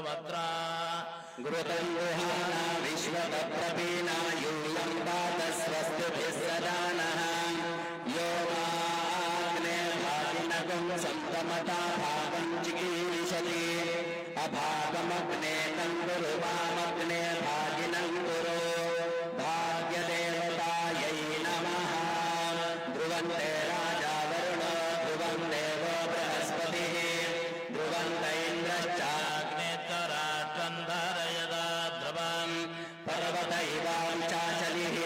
भद्रा घृतं गुहाना विश्वतप्रपीना यूयं पात स्वस्तिभिः सदा नः यो वाग्ने भागिनगं सप्तमता भागं चिकीर्षति अभागमग्ने तं कुरु वामग्ने भागिनं कुरु भाग्यदेवतायै नमः ध्रुवन्ते राजा वरुण ध्रुवं देवो बृहस्पतिः ध्रुवन्त इन्द्रश्चाग्नेतराट्वन्धारयदा ध्रुवं पर्वत इवाञ्चाचलिः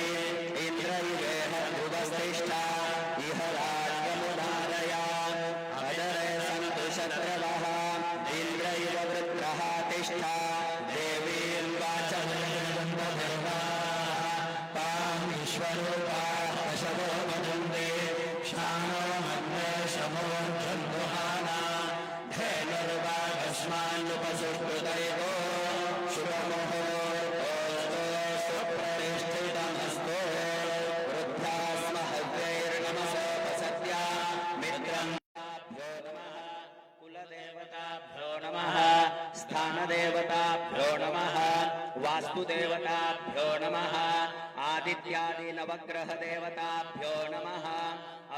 इन्द्र इवेह ध्रुवस्तिष्ठा इह राज्यमुदारया अदरे सन्तु शत्रवः इन्द्र इव वृत्रः तिष्ठा देवीं वाचमन्तां विश्वरूपाः पशवो भजन्ते शानो मग्ने शमोर्धन्वहाना धेनुर्वागस्मान्नुपसुष्टुतैको शुभमुहूर्तोऽस्तु प्रतिष्ठितमस्तु वृद्धा स्म हव्यैर्नमसोपसत्या मित्रं नमः कुलदेवताभ्यो नमः स्थानदेवताभ्यो नमः वास्तुदेवताभ्यो नमः आदित्यादि नवग्रह देवताभ्यो नमः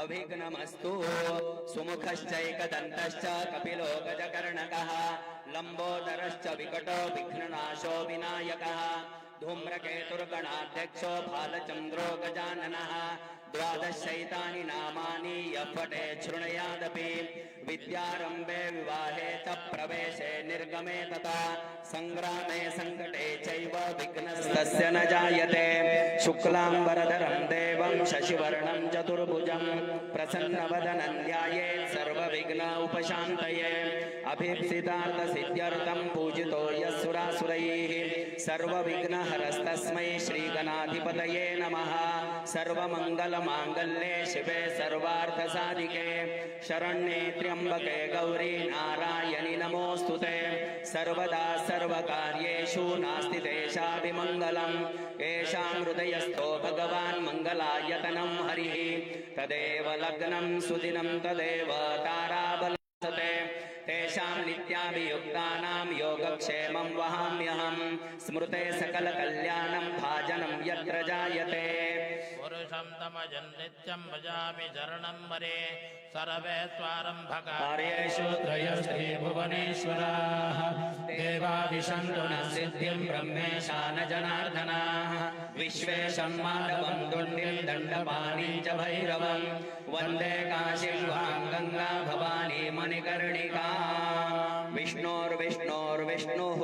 अभिघ्नमस्तु सुमुखश्चैकदन्तश्च कपिलो गजकर्णकः लम्बोदरश्च विकटो विघ्ननाशो विनायकः धूम्रकेतुर्गणाध्यक्षो भालचन्द्रो गजाननः द्वादशैतानि नामानि यः पठेत् शृणुयादपि विद्यारम्भे विवाहे च प्रवेशे निर्गमे तथा सङ्ग्रामे सङ्कटे चैव विघ्नस्तस्य न जायते शुक्लाम्बरधरं देवं शशिवर्णं चतुर्भुजं प्रसन्नवदनं ध्यायेत् सर्वविघ्न उपशान्तये अभीप्सितार्थसिद्ध्यर्थं पूजितो यः सुरासुरैः सर्वविघ्नहरस्तस्मै श्रीगणाधिपतये नमः सर्वमङ्गलमाङ्गल्ये शिवे सर्वार्थसाधिके शरण्ये त्र्यम्बके गौरी नारायणि नमोऽस्तुते सर्वदा सर्वकार्येषु नास्ति तेषाभिमङ्गलम् येषां हृदयस्थो भगवान् मङ्गलायतनं हरिः तदेव लग्नं सुदिनं तदेव ताराबलसते तेषां नित्याभियुक्तानां योगक्षेमं वहाम्यहं स्मृते सकलकल्याणं भाजनं यत्र जायते पुरुषं तमजं नित्यं भजामि शरणं वरे सर्वे स्वारम्भका कार्येषु त्रयस्त्रीभुवनेश्वराः देवा विशन्तु न सिद्धिं ब्रह्मेशान जनार्दनाः विश्वेशं माधवं दुण्डिं दण्डपाणिं च भैरवं वन्दे काशीं वां गङ्गा भवानी मणिकर्णिका विष्णोर्विष्णोर्विष्णुः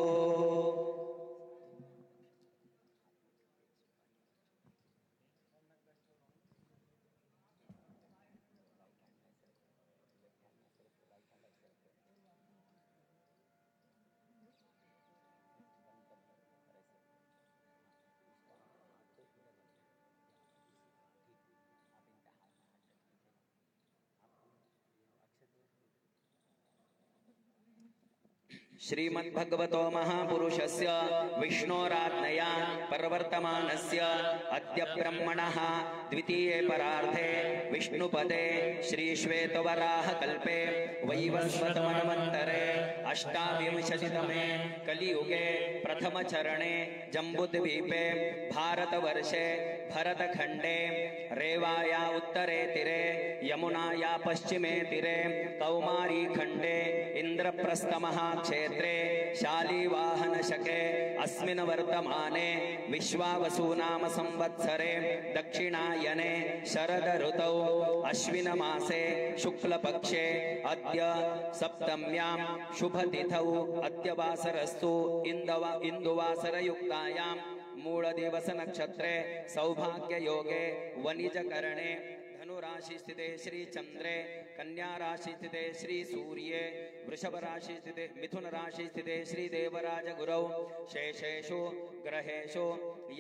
श्रीमद्भगवतो महापुरुषस्य विष्णोराज्ञया प्रवर्तमानस्य अद्य ब्रह्मणः द्वितीये परार्धे विष्णुपदे श्रीश्वेतवराहकल्पे वैवस्वतमन्वन्तरे अष्टाविंशतितमे कलियुगे प्रथमचरणे जम्बुद्वीपे भारतवर्षे भरतखण्डे रेवाया उत्तरे तीरे यमुनाया पश्चिमे तीरे कौमारीखण्डे इन्द्रप्रस्थमहाक्षेत्रे शालीवाहनशके अस्मिन् वर्तमाने विश्वावसुनाम संवत्सरे दक्षिणायने शरद ऋतौ अश्विनमासे शुक्लपक्षे अद्य सप्तम्यां शुभतिथौ अद्य वासरस्तु इन्दुवासरयुक्तायां मूलदिवस नक्षत्रे सौभाग्ययोगे वनिजकरणे धनुराशि स्थिते श्री चंद्रे कन्या राशि स्थिते श्री सूर्ये वृषभ राशि स्थिते मिथुन राशि स्थिते श्री देवराज गुरौ शेषेषु ग्रहेषु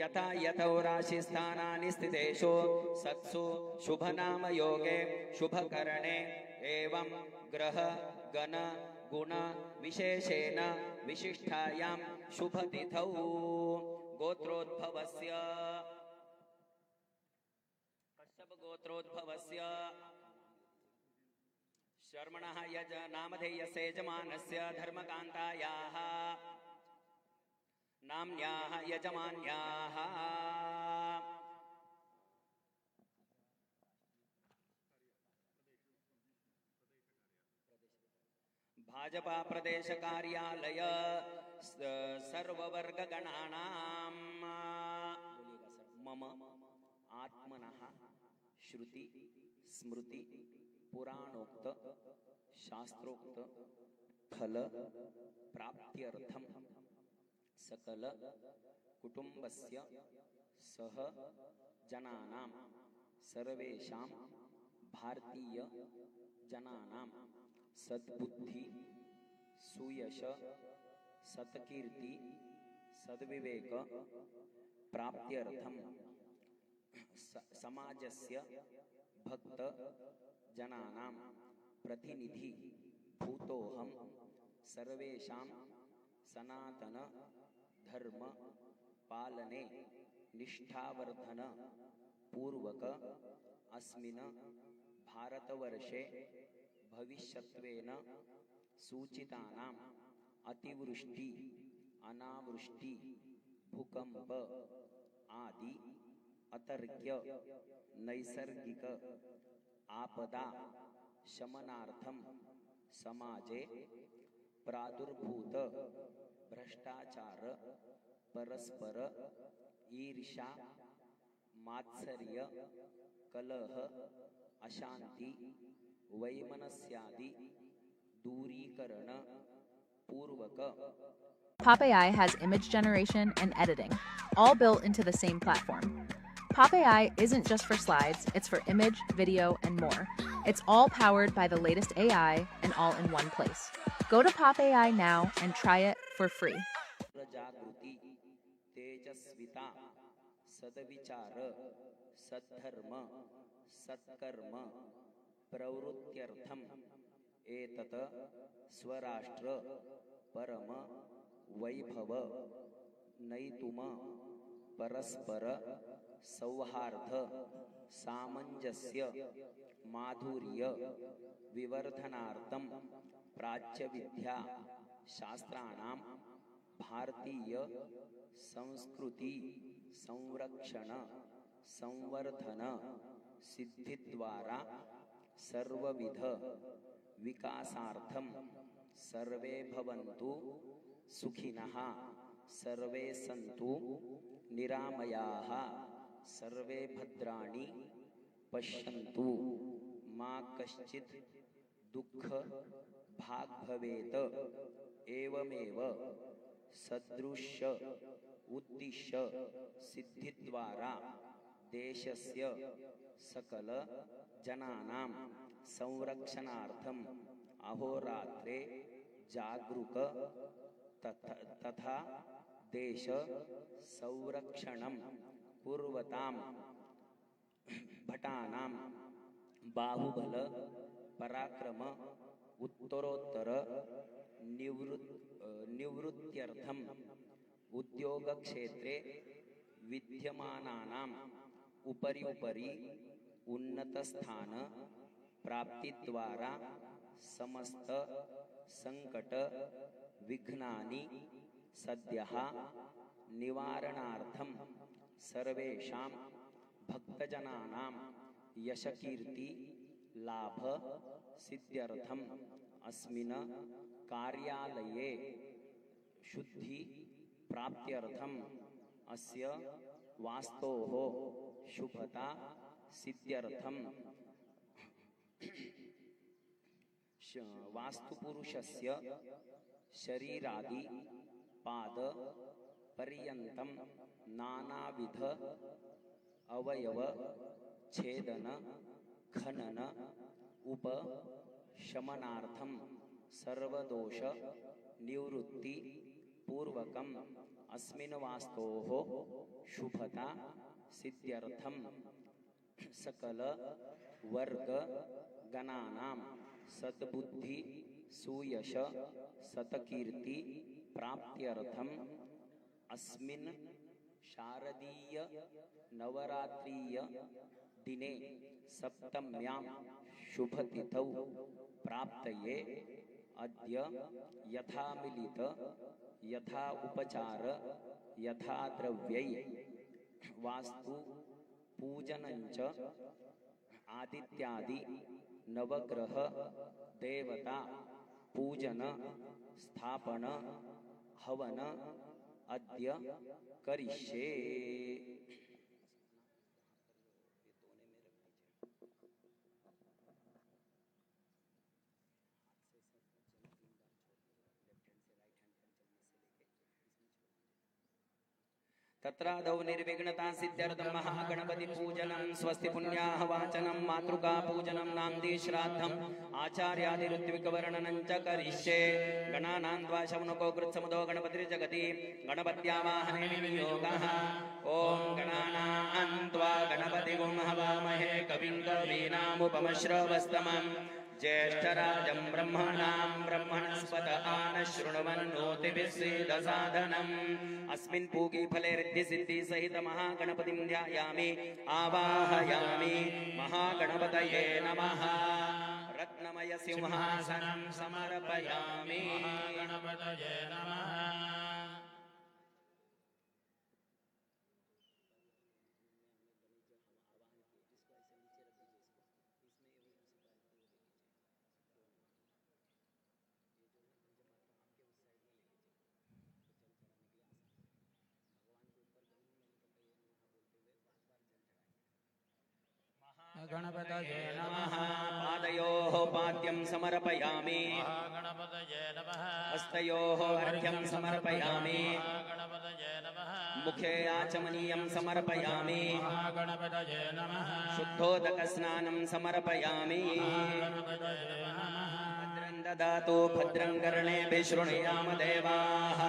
यथा यथौ राशि स्थानानि स्थितेषु सत्सु शुभनाम योगे शुभकरणे एवं ग्रह गण गुण विशेषेण विशिष्टायां शुभतिथौ गोत्रोद्भवस्य गोत्रोद्भवस्य शर्मणः यज नामधेयस्य यजमानस्य धर्मकान्तायाः नाम्न्याः यजमान्याः भाजपा प्रदेश कार्यालय सर्ववर्गगणानां मम आत्मनः श्रुति स्मृति पुराणोक्त शास्त्रोक्त फल प्राप्त्यर्थम सकल कुटुंबस्य सह जनानां सर्वेषां भारतीय जनानां सद्बुद्धि सुयश सत्कीर्ति सद्विवेक प्राप्त्यर्थम समाजस्य भक्त जनानां प्रतिनिधि भूतोहम सर्वेषां सनातन धर्म पालने निष्ठावर्धन पूर्वक अस्मिन् भारतवर्षे भविष्यत्वेन सूचितानां अतिवृष्टि अनावृष्टि भूकंप आदि अतर्क्य नैसर्गिक आपदा शमनार्थम समाजे प्रादुर्भूत भ्रष्टाचार परस्पर ईर्ष्या मात्सर्य कलह अशांति वैमनस्यादि दूरीकरण पूर्वक. PopAI has image generation and editing, all built into the same platform. PopAI isn't just for slides, it's for image, video, and more. It's all powered by the latest AI and all in one place. Go to PopAI now and try it for free. जागृति तेजस्विता सद्विचार सद्धर्म सत्कर्म प्रवृत्त्यर्थम एतत् स्वराष्ट्र परम वैभव नैतुम परस्पर सौहार्द सामंजस्य माधुर्य विवर्धनार्थम प्राच्य विद्या शास्त्राणां भारतीय संस्कृति संरक्षण संवर्धन सिद्धिद्वारा सर्वविध विकासार्थम सर्वे भवन्तु सुखिनः सर्वे सन्तु निरामयाः सर्वे भद्राणि पश्यन्तु मा कश्चित् दुःख भाग भवेत् एवमेव सदृश्य उद्दिश्य सिद्धिद्वारा देशस्य सकल जनानां संरक्षणार्थम अहोरात्रे जागरूक तथा देश संरक्षणं कुर्वतां भटानां बाहुबल पराक्रम उत्तरोत्तर निवृत्त्यर्थम उद्योग क्षेत्रे विद्यमानानां उपरि उन्नत स्थान प्राप्ति द्वारा समस्त संकट विघ्नानि सद्यः निवारणार्थम सर्वेषां भक्तजनानां यशकीर्ति लाभ सिद्ध्यर्थम अस्मिन् कार्यालये शुद्धि प्राप्त्यर्थम अस्य वास्तोः शुभता सिद्ध्यर्थम वास्तुपुरुषस्य शरीरादि पाद पर्यन्तं नानाविध अवयव छेदन खनन उपशमनार्थं सर्वदोष निवृत्ति पूर्वकम अस्मिन् वास्तोः शुभता सिद्ध्यर्थम सकल वर्ग गणानां सद्बुद्धि सुयश सत्कीर्ति प्राप्त्यर्थम अस्मिन् शारदीय नवरात्रीय दिने सप्तम्यां शुभतिथौ प्राप्तये अद्य यथा मिलित यथा उपचार यथा द्रव्यै वास्तु पूजनञ्च आदित्यादि नवग्रह देवता पूजन स्थापन हवन अद्य करिष्ये। तत्रादौ निर्विघ्नता सिद्ध्यर्थं महागणपति पूजनं स्वस्ति पुण्याः वाचनं मातृका पूजनं नान्दी श्राद्धम् आचार्यादि ऋत्विक वर्णनं च करिष्ये। गणानां त्वा शौनको कृत्समुदो गणपतिर्जगति गणपत्यावाहने विनियोगः। ओम गणानां त्वा गणपतिगुं हवामहे कविं कवीनामुपमश्रवस्तमम् ज्येष्ठराजं ब्रह्मणां ब्रह्मणस्पत आनशृण्वन्नोतिभिः सीदसाधनम्। अस्मिन् पूगीफले रिद्धिसिद्धि सहित महागणपतिं ध्यायामि आवाहयामि। महागणपतये नमः। रत्नमय सिंहासनं समर्पयामि। महागणपतये नमः। गणपतये नमः। पादयोः पाद्यं समर्पयामि। गणपतये नमः। हस्तयोः अर्घ्यं समर्पयामि। गणपतये नमः। मुखे आचमनीयं समर्पयामि। गणपतये नमः। शुद्धोदकस्नानं समर्पयामि। गणपतये नमः। भद्रं ददातु भद्रं कर्णेभिः शृणुयाम देवाः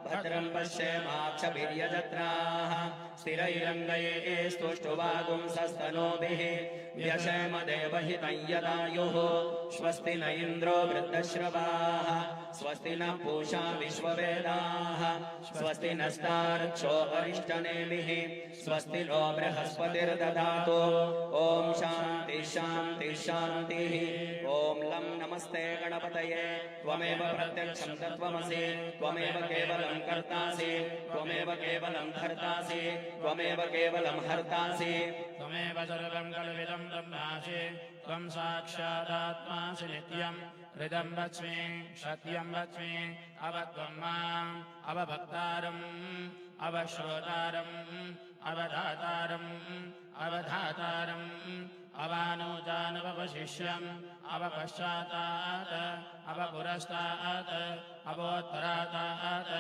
भद्रं पश्येमाक्षभिर्यजत्राः स्थिरैरङ्गैस्तुष्टुवागुंसस्तनूभिः व्यशेम देवहितं यदायुः। स्वस्ति न इन्द्रो वृद्धश्रवाः स्वस्ति न पूषा विश्ववेदाः स्वस्ति नस्तार्क्ष्यो अरिष्टनेमिः स्वस्ति नो बृहस्पतिर्दधातु। ॐ शान्ति शान्ति शान्तिः। ॐ लं नमस्ते गणपतये त्वमेव प्रत्यक्षं तत्त्वमसि त्वमेव केवलं कर्तासि त्वमेव केवलं धर्तासि त्वमेव केवलं हर्तासि त्वमेव सर्वं कल्विदं ब्रह्मासि त्वं साक्षादात्मासि नित्यं हृदं वच्मि सत्यं वच्मि अवत्वं माम् अवभक्तारम् अवश्रोतारम् अवधातारम् अवधातारम् अवानुजानवशिष्यम् अवपश्चातात् अवपुरस्तात् अवोत्तरातात्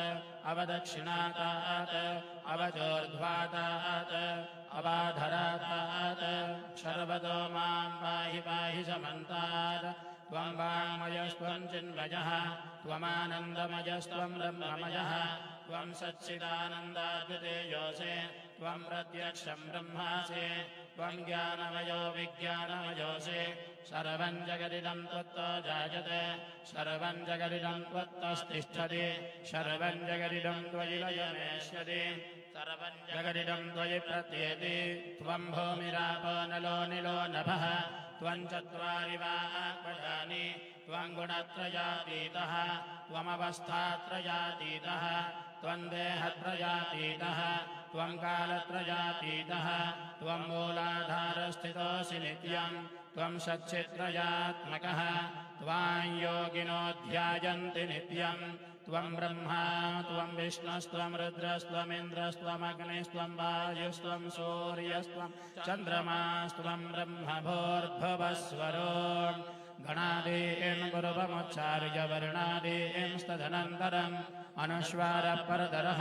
अवदक्षिणातात् अवचोर्ध्वातात् अवाधरातात् सर्वतो मां पाहि पाहि समन्तात्। त्वं वाङ्मयस्त्वं चिन्मयः त्वमानन्दमयस्त्वं ब्रह्ममयः त्वं सच्चिदानन्दाद्वितीयोऽसि त्वं प्रत्यक्षं ब्रह्मासि त्वं ज्ञानमयो विज्ञानमयोऽसि सर्वं जगदिदं त्वत्तो जायते सर्वं जगदिदं त्वत्तस्तिष्ठति सर्वं जगदिदं त्वयि लयमेष्यति सर्वं जगदिदं त्वयि प्रत्येति त्वं भूमिरापो नलो निलो नभः त्वं चत्वारि वाक्पदानि त्वं गुणत्रयातीतः त्वमवस्थात्रयातीतः त्वं देहत्रयातीतः त्वं कालत्रयातीतः त्वं मूलाधारस्थितोऽसि नित्यं त्वं सच्चित्रयात्मकः त्वां योगिनो ध्यायन्ति नित्यं त्वं ब्रह्मा त्वं विष्णुस्त्वं रुद्रस्त्वमिन्द्रस्त्वमग्निस्त्वं वायुस्त्वं सूर्यस्त्वं चन्द्रमास्त्वं ब्रह्मभूर्भुवस्वरो गणादीन् पूर्वमुच्चार्य वर्णादींस्तदनन्तरम् अनुस्वारपरतरः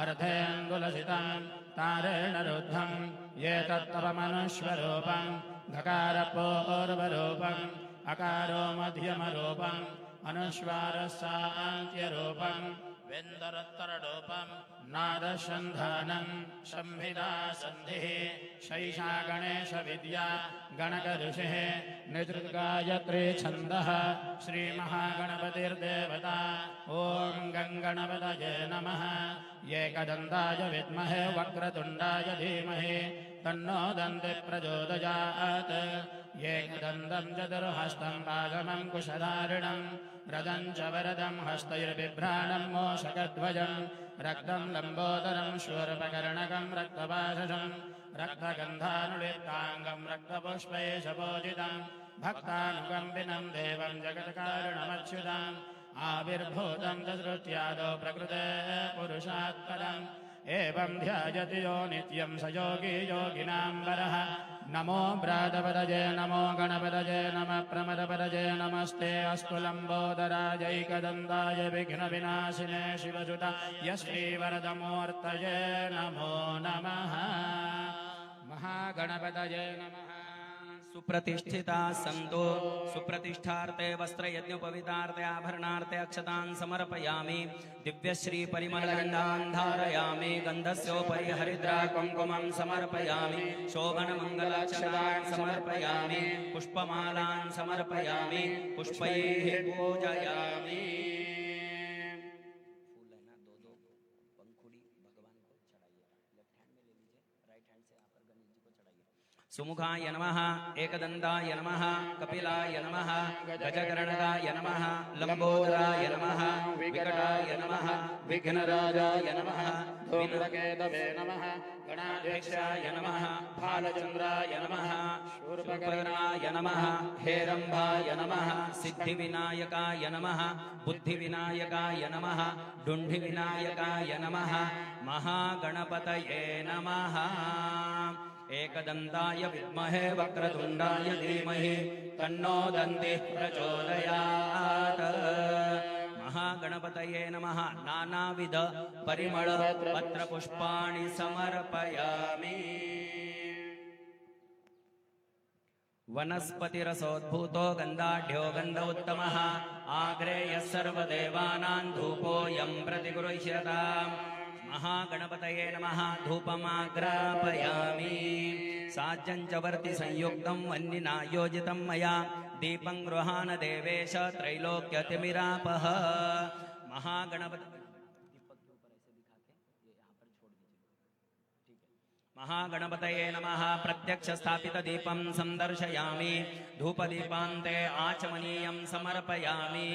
अर्धेऽङ्गुलसितं तारेण रुद्धम् ये तत्तवमनुस्वरूपम् धकारपूर्वरूपम् अकारो मध्यमरूपम् अनुस्वारसान्त्यरूपम् वेन्दरोत्तररूपम् नादसन्धानम् संविदा सन्धिः शैषा गणेशविद्या गणकऋषिः निजृगायत्री छन्दः श्रीमहागणपतिर्देवता। ॐ गङ्गणपतये नमः। एकदन्ताय विद्महे वक्रतुण्डाय धीमहि तन्नो दन्तिः प्रचोदयात्। एकदन्तं चतुर्हस्तं पादमङ्कुशधारिणं रदं च वरदं हस्तैर्बिभ्राणं मोषकध्वजं रक्तं लम्बोदरं शूर्पकर्णकं रक्तपाशजं रक्तगन्धानुलिप्ताङ्गं रक्तपुष्पैशपोजितं भक्तानुकम्पिनं देवं जगत्कारणमच्युतम् आविर्भूतं तद्रुत्यादौ प्रकृते पुरुषात्परम् एवं ध्यायति यो नित्यं स योगी योगिनां वरः नमो व्रातपदये नमो गणपतये नमः प्रमदपदये नमस्ते अस्तु लम्बोदरायैकदन्ताय विघ्नविनाशिने शिवसुताय श्रीवरदमूर्तये नमो नमः महागणपतये नमः सुप्रतिष्ठिता सन्तो सुप्रतिष्ठार्थे वस्त्रयज्ञोपवीतार्थे आभरणार्थे अक्षतान् समर्पयामि दिव्यश्री परिमलगन्धान् धारयामि गन्धस्योपरि हरिद्रा कुङ्कुमं समर्पयामि शोभनमङ्गलाक्षतान् समर्पयामि पुष्पमालान् समर्पयामि पुष्पैः पूजयामि सुमुखाय नमः एकदन्ताय नमः कपिलाय नमः गजकर्णकाय नमः लम्बोदराय नमः विकटाय नमः विघ्नराजाय नमः धूम्रकेतवे नमः गणाध्यक्षाय नमः भालचन्द्राय नमः शूर्पकर्णाय नमः हेरम्बाय नमः सिद्धिविनायकाय नमः बुद्धिविनायकाय नमः डुण्डिविनायकाय नमः महागणपतये नमः एकदन्ताय विद्महे वक्रतुण्डाय धीमहि तन्नो दन्तिः प्रचोदयात् महागणपतये नमः नानाविध परिमळ पत्रपुष्पाणि समर्पयामि वनस्पतिरसोद्भूतो गन्धाढ्यो गन्ध उत्तमः आग्रेयः सर्वदेवानां धूपोऽयं प्रतिगृह्यताम् महागणपतये नमः धूपमाग्रापयामि साज्यं च वर्ति संयुक्तं वह्निना योजितं मया दीपं गृहाण देवेश त्रैलोक्यतिमिरापः महागणपतये नमः प्रत्यक्ष स्थापित दीपं संदर्शयामि धूपदीपान्ते आचमनीयं समर्पयामि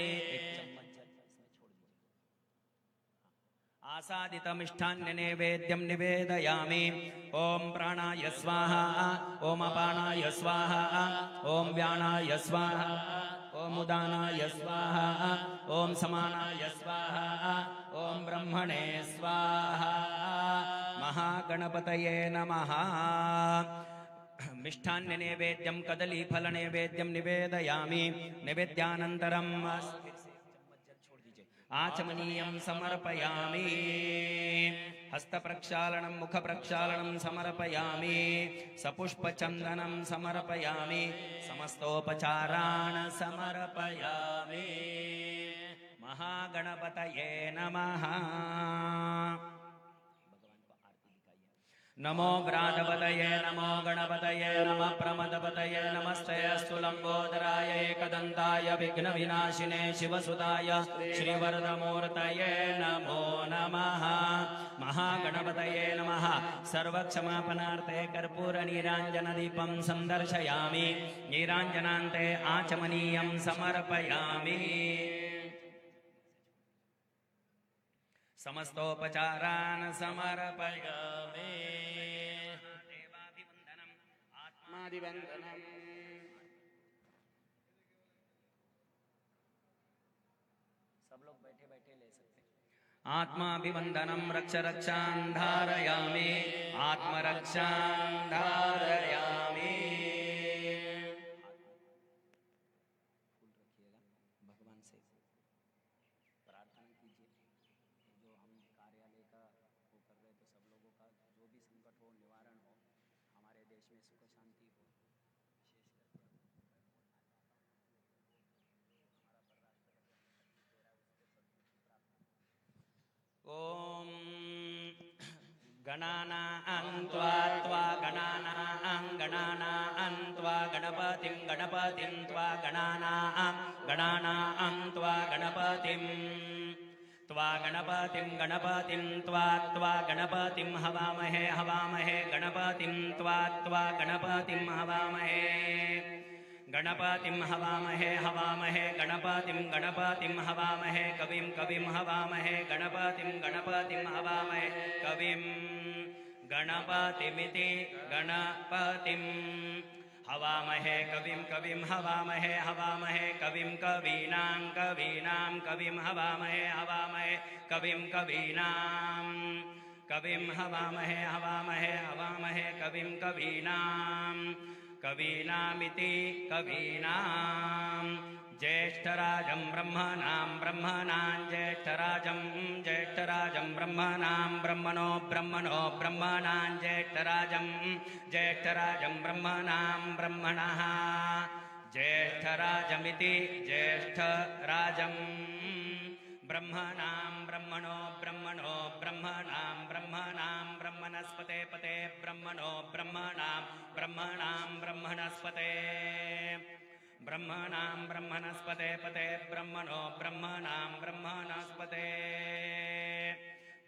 आसादितमिष्ठान्य नैवेद्यं निवेदयामि ॐ प्राणाय स्वाहा ॐ अपानाय स्वाहा ॐ व्यानाय स्वाहा ॐ उदानाय स्वाहा ॐ समानाय स्वाहा ॐ ब्रह्मणे स्वाहा महागणपतये नमः मिष्ठान्य नैवेद्यं कदलीफल नैवेद्यं निवेदयामि नैवेद्यानन्तरं आचमनीयं समर्पयामि हस्तप्रक्षालनं मुखप्रक्षालनं समर्पयामि सपुष्पचन्दनं समर्पयामि समस्तोपचारान् समर्पयामि महागणपतये नमः नमो व्रातपतये नमो गणपतये नमः प्रमदपतये नमस्ते अस्तु लम्बोदराय एकदन्ताय विघ्नविनाशिने शिवसुताय श्रीवरदमूर्तये नमो नमः महागणपतये नमः सर्वक्षमापणार्थे कर्पूरनीराञ्जनदीपं सन्दर्शयामि नीराञ्जनान्ते आचमनीयं समर्पयामि समस्तोपचारान् समर्पयामि आत्मादिवन्दनम् सब लोग बैठे बैठे ले सकते आत्माभिवन्दनं रक्ष रक्षान् धारयामि आत्मरक्षान् धारयामि भगवान से प्रार्थना कीजिए जो हम कार्यालय का वो कर रहे तो सब लोगों का जो भी संकट हो निवारण हो हमारे देश में सुख शांति हो ओम गणानां त्वा गणानां त्वा गणपतिं त्वा गणानां त्वा गणपतिं त्वा गणपतिं हवामहे गणपतिं त्वा गणपतिं हवामहे गणपतिं हवामहे हवामहे गणपतिं हवामहे कविं हवामहे गणपतिं हवामहे कविं गणपतिमिति गणपतिं हवामहे कविं हवामहे कविं कवीनां कविं हवामहे कविं कवीनां कविं हवामहे कविं कवीनां कवीनामिति कवीनां ज्येष्ठराजं ब्रह्मणां ज्येष्ठराजं ब्रह्मणां ब्रह्मणो ब्रह्मणां ज्येष्ठराजं ब्रह्मणः ज्येष्ठराजमिति ज्येष्ठराजं ब्रह्मणां ब्रह्मणो ब्रह्मणां ब्रह्मणस्पते पते ब्रह्मणो ब्रह्मणां ब्रह्मणस्पते पते ब्रह्मणो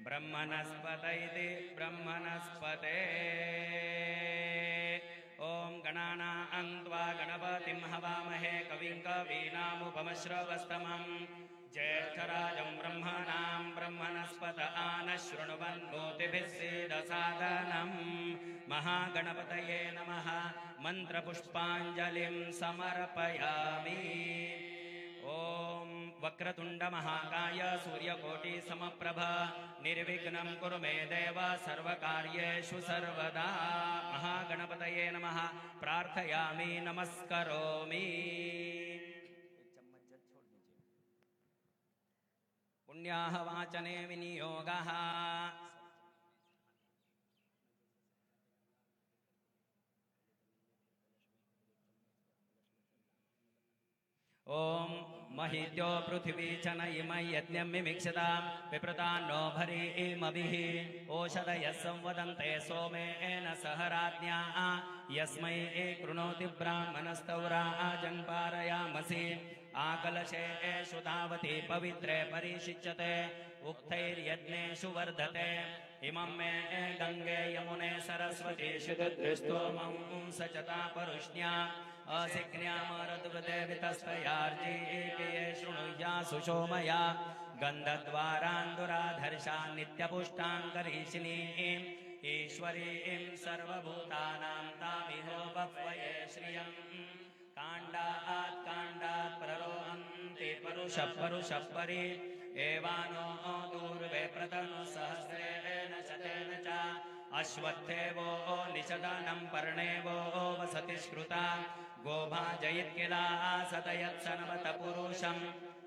ब्रह्मणस्पते इति ब्रह्मणस्पते ॐ गणानां त्वा गणपतिं हवामहे कविं कवीनामुपमश्रवस्तमम् ज्येष्ठराजं ब्रह्मणस्पत आनः शृण्वन्नोतिभिः सीदसादनम् महागणपतये नमः मन्त्रपुष्पाञ्जलिं समर्पयामि ॐ वक्रतुण्डमहाकाय सूर्यकोटिसमप्रभ निर्विघ्नं कुरु मे देव सर्वकार्येषु सर्वदा महागणपतये नमः प्रार्थयामि नमस्करोमि पुण्याः वाचने विनियोगः ॐ महित्यो पृथिवी च न इमै यज्ञं मिमिक्षतां विप्रतान्नो भरीमभिः ओषधयः संवदन्ते सोमेन सह राज्ञा यस्मै कृणोति ब्राह्मणस्तौराजन् पारयामसि आकलशेषु तावती पवित्रे परिशिच्यते उक्तैर्यज्ञेषु वर्धते इमं मे गङ्गे यमुने सरस्वती शुद्धस्तोमं सचता परुष्ण्या असिग्न्यामरद्वदे वितस्तयार्जीके शृणुया सुषोमया गन्धद्वारान्दुराधर्षा नित्यपुष्टाङ्करीशिनीम् ईश्वरीं सर्वभूतानां तामिहो बह्वये श्रियम् काण्डात् प्ररोहन्ति परुषः परि एवानो दूर्वे प्रतनु सहस्रेण शतेन च अश्वत्थेवो निषदानं पर्णेवो वसति श्रुता गोभाजयित्किला सतयत्सनमत पुरुषं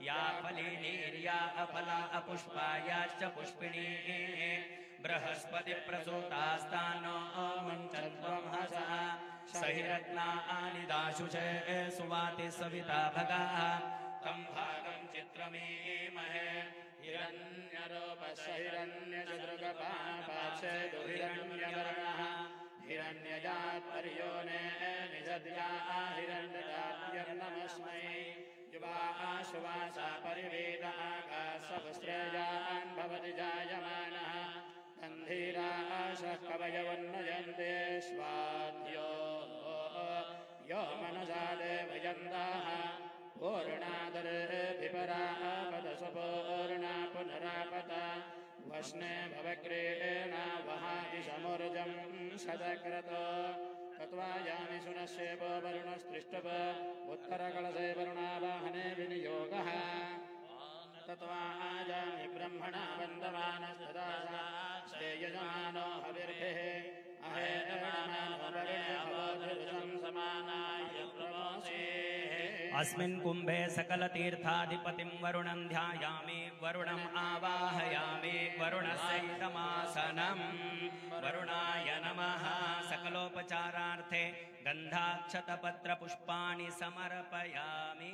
या फलिनीर्या अफला अपुष्पायाश्च पुष्पिणी बृहस्पति प्रसूतास्तानो मुञ्चन्त्वं हसः सहिरत्नानि दाशुषे सुवाति सविता भगाः तं भागं चित्रमीमहे हिरण्यरूपसहिरण्यचतुर्गपापाक्षेदुहिरण्यवर्णः हिरण्यजात्पर्योने निषद्या हिरण्यजात्यर्नमस्मै युवाः सुवासा परिवेद आकाशवस्त्रजान् भवति जायमानः गन्धीराशः कवयवन्नयन्ते स्वाध्यो यो मनसा देवयन्ताः पूर्णादर्भिपरापदसुपूर्णा पुनरापत वस्ने भवग्रेण वहाति समूर्जं सदक्रत तत्त्वायानि सुनस्येव वरुणस्त्रिष्टप उत्तरकलशे वरुणावाहने विनियोगः तत्त्वाजानि ब्रह्मणा वन्दमानस्तदा श्रेयजमानो हविर्भिः अस्मिन् कुम्भे सकलतीर्थाधिपतिं वरुणं ध्यायामि वरुणम् आवाहयामि वरुणस्यैदमासनं वरुणाय नमः सकलोपचारार्थे गन्धाक्षतपत्रपुष्पाणि समर्पयामि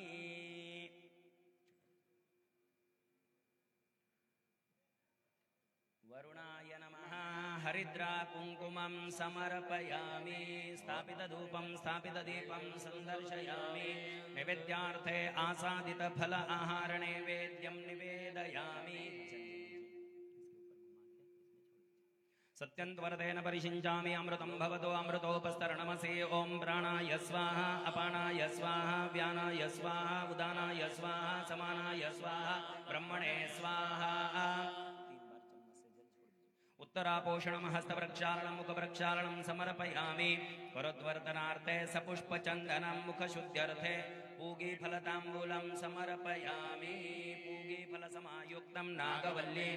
वरुणाय नमः हरिद्रा कुङ्कुमं समर्पयामि स्थापितधूपं स्थापितदीपं सन्दर्शयामि नैवेद्यार्थे आसादितफल आहार नैवेद्यं निवेदयामि सत्यन्त्वरतेन परिषिञ्चामि अमृतं भवतो अमृतोपस्तरणमसि ॐ प्राणाय स्वाहा अपानाय स्वाहा व्यानाय स्वाहा उदानाय स्वाहा समानाय स्वाहा ब्रह्मणे स्वाहा उत्तरापोषणं हस्तप्रक्षालनं मुखप्रक्षालनं समर्पयामि करोद्वर्तनार्थे सपुष्पचन्दनं मुखशुद्ध्यर्थे पूगीफलताम्बूलं समर्पयामि पूगीफलसमायुक्तं नागवल्ली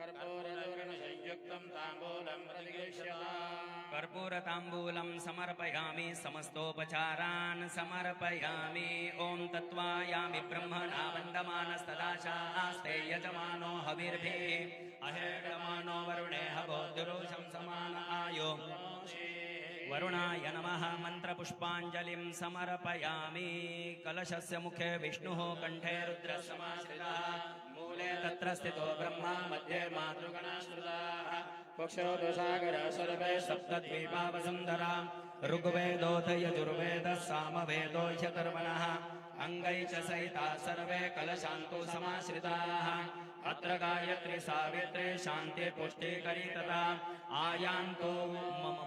कर्पूरचूर्णसंयुक्तं ताम्बूलं प्रतिगृह्यताम् कर्पूरताम्बूलं समर्पयामि समस्तोपचारान् समर्पयामि ॐ तत्त्वायामि ब्रह्मणा वन्दमानस्तदाशास्ते यजमानो हविर्भिः अहेडमानो वरुणे हवोद्रुषं समान आयो वरुणाय नमः मन्त्रपुष्पाञ्जलिं समर्पयामि कलशस्य मुखे विष्णुः कण्ठे रुद्रसमाश्रितः मूले तत्र स्थितो ब्रह्मा मध्ये मातृगणाश्रिताः पक्षोदसागरः सर्वे सप्तद्वीपा वसुन्धरा ऋग्वेदोऽथ यजुर्वेदः सामवेदो ह्यथर्वणः अङ्गै च सहिताः सर्वे कलशान्तु समाश्रिताः अत्र गायत्री सावित्री शान्ति पुष्टिकरी तथा आयान्तो मम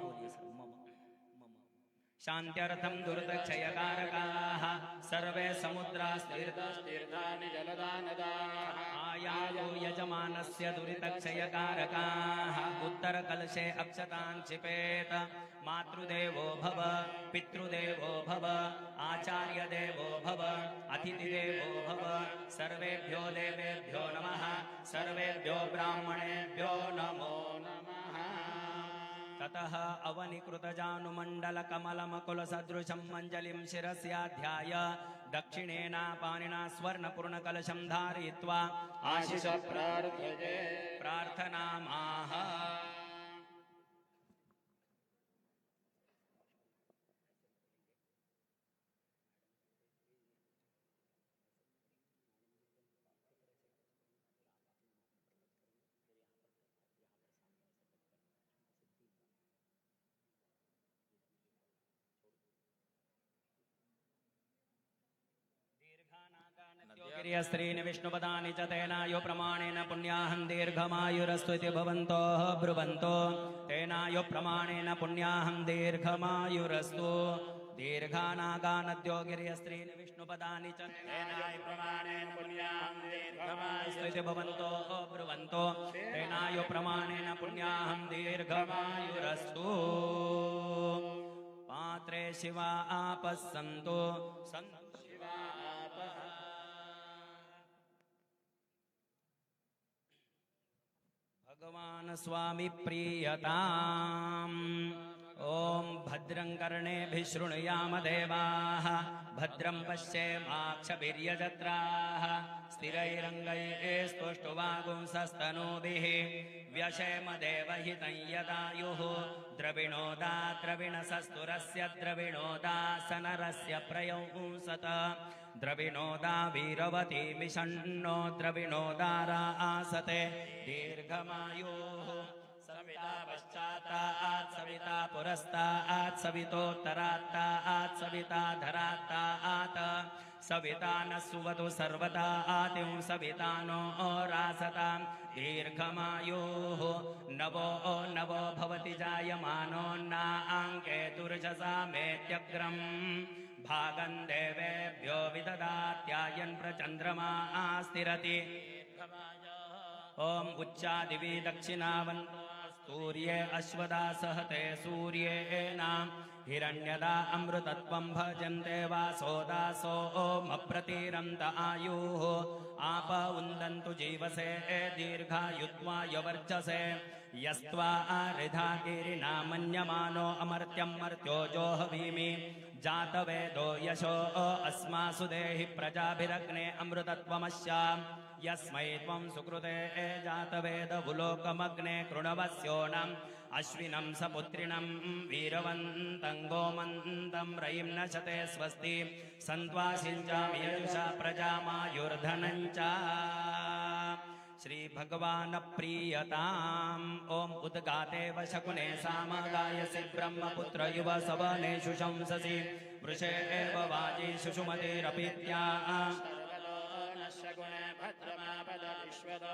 शान्त्यर्थं दुर्दक्षयकारकाः सर्वे समुद्रास्तीर्थानि जलदानदाः आयायो यजमानस्य दुरितक्षयकारकाः उत्तरकलशे अक्षतान् क्षिपेत मातृदेवो भव पितृदेवो भव आचार्यदेवो भव अतिथिदेवो भव सर्वेभ्यो देवेभ्यो नमः सर्वेभ्यो ब्राह्मणेभ्यो नमो नमः ततः अवनिकृतजानुमण्डलकमलमकुलसदृशं मञ्जलिं शिरस्याध्याय दक्षिणेन पाणिना स्वर्णपूर्णकलशं धारयित्वा आशिष प्रार्थये प्रार्थनामाह स्त्रीनि विष्णुपदानि च तेनायु प्रमाणेन पुण्याहं दीर्घमायुरस्तु इति भवन्तोः ब्रुवन्तो तेनायु प्रमाणेन पुण्याहं दीर्घमायुरस्तु दीर्घानागानद्यो गिर्यस्त्रीनि विष्णुपदानि च तेनायु प्रमाणेन पुण्याहं दीर्घमायुरस्तु इति भवन्तोः ब्रुवन्तो तेनायु प्रमाणेन पुण्याहं दीर्घमायुरस्तु पात्रे शिवा आपः सन्तु शिवा आपः भगवान् स्वामी प्रीयताम् ॐ भद्रं कर्णेभिः शृणुयाम देवाः भद्रं पश्येमाक्षभिर्यजत्राः स्थिरैरङ्गैः स्तुष्टुवागुंसस्तनूभिः व्यशेम देवहितं यदायुः द्रविणोदा द्रविणसस्तुरस्य द्रविणोदासनरस्य प्रयंसत द्रविणोदा वीरवती विषण्णो द्रविणोदारा आसते दीर्घमायुः सविता पश्चात्तात् सविता पुरस्तात् सवितोत्तरात्तात् सविता धरात्तात् सविता न सुवतु सर्वदा आतिं सविता नो रासतां दीर्घमायुः नवो नवो भवति जायमानो नाङ्के तुर्जसा मेत्यग्रम् भागं देवेभ्यो विददात्यायन् प्रचन्द्रमा स्थिरति ॐ उच्चादिवि दक्षिणावन्तो सूर्ये अश्वदासहते सूर्येण हिरण्यदा अमृतत्वं भजन्ते वासो दासो ओमप्रतिरन्त आयुः आप उन्दन्तु जीवसे दीर्घायुत्वाय वर्चसे यस्त्वा हृधा गिरिणा मन्यमानो अमर्त्यं मर्त्यो जोहवीमि जातवेदो यशो अस्मासु देहि प्रजाभिरग्ने अमृतत्वमस्याम् यस्मै त्वं सुकृते जातवेदभुलोकमग्ने कृणवस्योणम् अश्विनं सपुत्रिणं वीरवन्तं गोमन्तं रयिं नशते स्वस्ति सन्त्वासिञ्चामि यजुषा प्रजामायुर्धनं च श्रीभगवान् प्रीयताम् ॐ उद्गाते वशकुने सामगायसि ब्रह्मपुत्र युव सवनेषु शंससि वृषे एव वाजी सुषुमतिरपीत्या शकुने भद्रमापद विश्वतो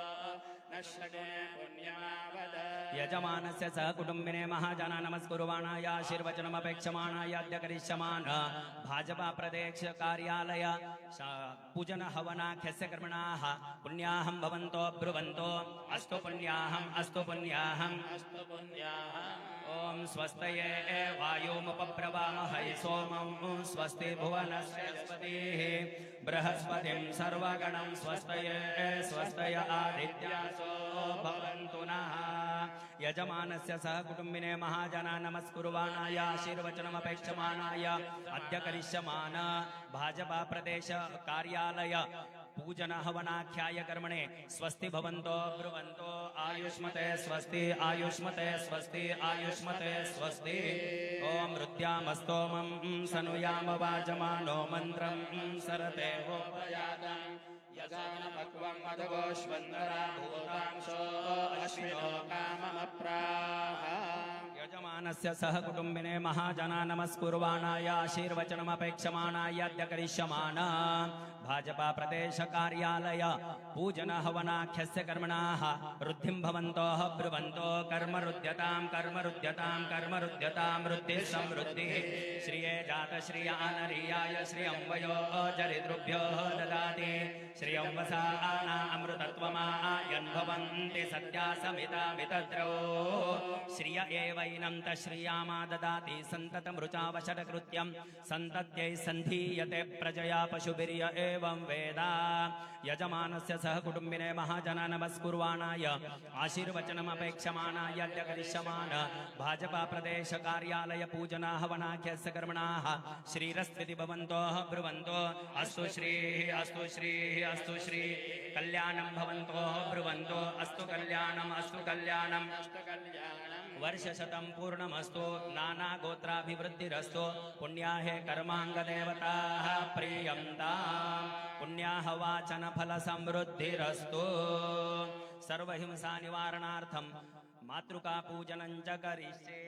नश्यते पुण्यमावद यजमानस्य सह कुटुम्बिने महाजना नमस्कुर्वाणाय आशीर्वचनमपेक्षमाणाय अद्य करिष्यमान भाजपा प्रदेश कार्यालय पूजन हवनाख्यस्य कर्मणाः पुण्याहं भवन्तो ब्रुवन्तो अस्तु पुण्याहम् अस्तु पुण्याहम् अस्तु पुण्याहम् ओम स्वस्तये वायुमुपब्रवामहै सोमं स्वस्ति भुवनस्पतिः बृहस्पतिं सर्वगणं स्वस्तये स्वस्तय आदित्यासो भवन्तु नः यजमानस्य सह कुटुम्बिने महाजना नमस्कुर्वाणाय आशीर्वचनमपेक्षमाणाय अद्य करिष्यमान भाजपा प्रदेश कार्यालय पूजन हवनाख्याय कर्मणे स्वस्ति भवन्तो ब्रुवन्तो आयुष्मते स्वस्ति आयुष्मते स्वस्ति आयुष्मते स्वस्ति ओम हृद्यामस्तोमं सनुयाम वाचमानो मन्त्रं सरते उपयातं यजानपक्वं मधुगोष्वन्दरा भूतांशो अश्विनो काममप्राह यजमानस्य सह कुटुम्बिने महाजना नमस्कुर्वाणाय आशीर्वचनमपेक्षमाणाय अद्य करिष्यमान भाजपा प्रदेश कार्यालय पूजन हवनाख्यस्य कर्मणाः वृद्धिं भवन्तोः ब्रुवन्तो कर्मरुद्यतां कर्मरुद्यतां कर्मरुद्यतां वृद्धिः समृद्धिः श्रिये जातश्रियानरीयाय श्रियं वयो चरितृभ्यो ददाति श्रियं वसाना अमृतत्वमायन् भवन्ति सत्या समिता वितद्रौ श्रिय एवैनं तश्रियामा ददाति सन्ततमृचावशटकृत्यं सन्तत्यै सन्धीयते प्रजया पशुभिर्य एवं वेद यजमानस्य सह कुटुम्बिने महाजना नमस्कुर्वाणाय आशीर्वचनमपेक्षमाणाय अद्य करिष्यमान भाजपा प्रदेश कार्यालय पूजना हवनाख्यस्य कर्मणाः श्रीरस्त्विति भवन्तोः ब्रुवन्तो अस्तु श्रीः अस्तु श्रीः अस्तु श्री कल्याणं भवन्तोः ब्रुवन्तो अस्तु कल्याणम् अस्तु कल्याणम् अस्तु कल्याणम् वर्षशतं पूर्णमस्तु नाना गोत्राभिवृद्धिरस्तु पुण्याहे कर्माङ्गदेवताः प्रियन्ताम् पुण्याह वाचन फल समृद्धिरस्तु सर्वहिंसा निवारणार्थं मातृका पूजनं च करिष्ये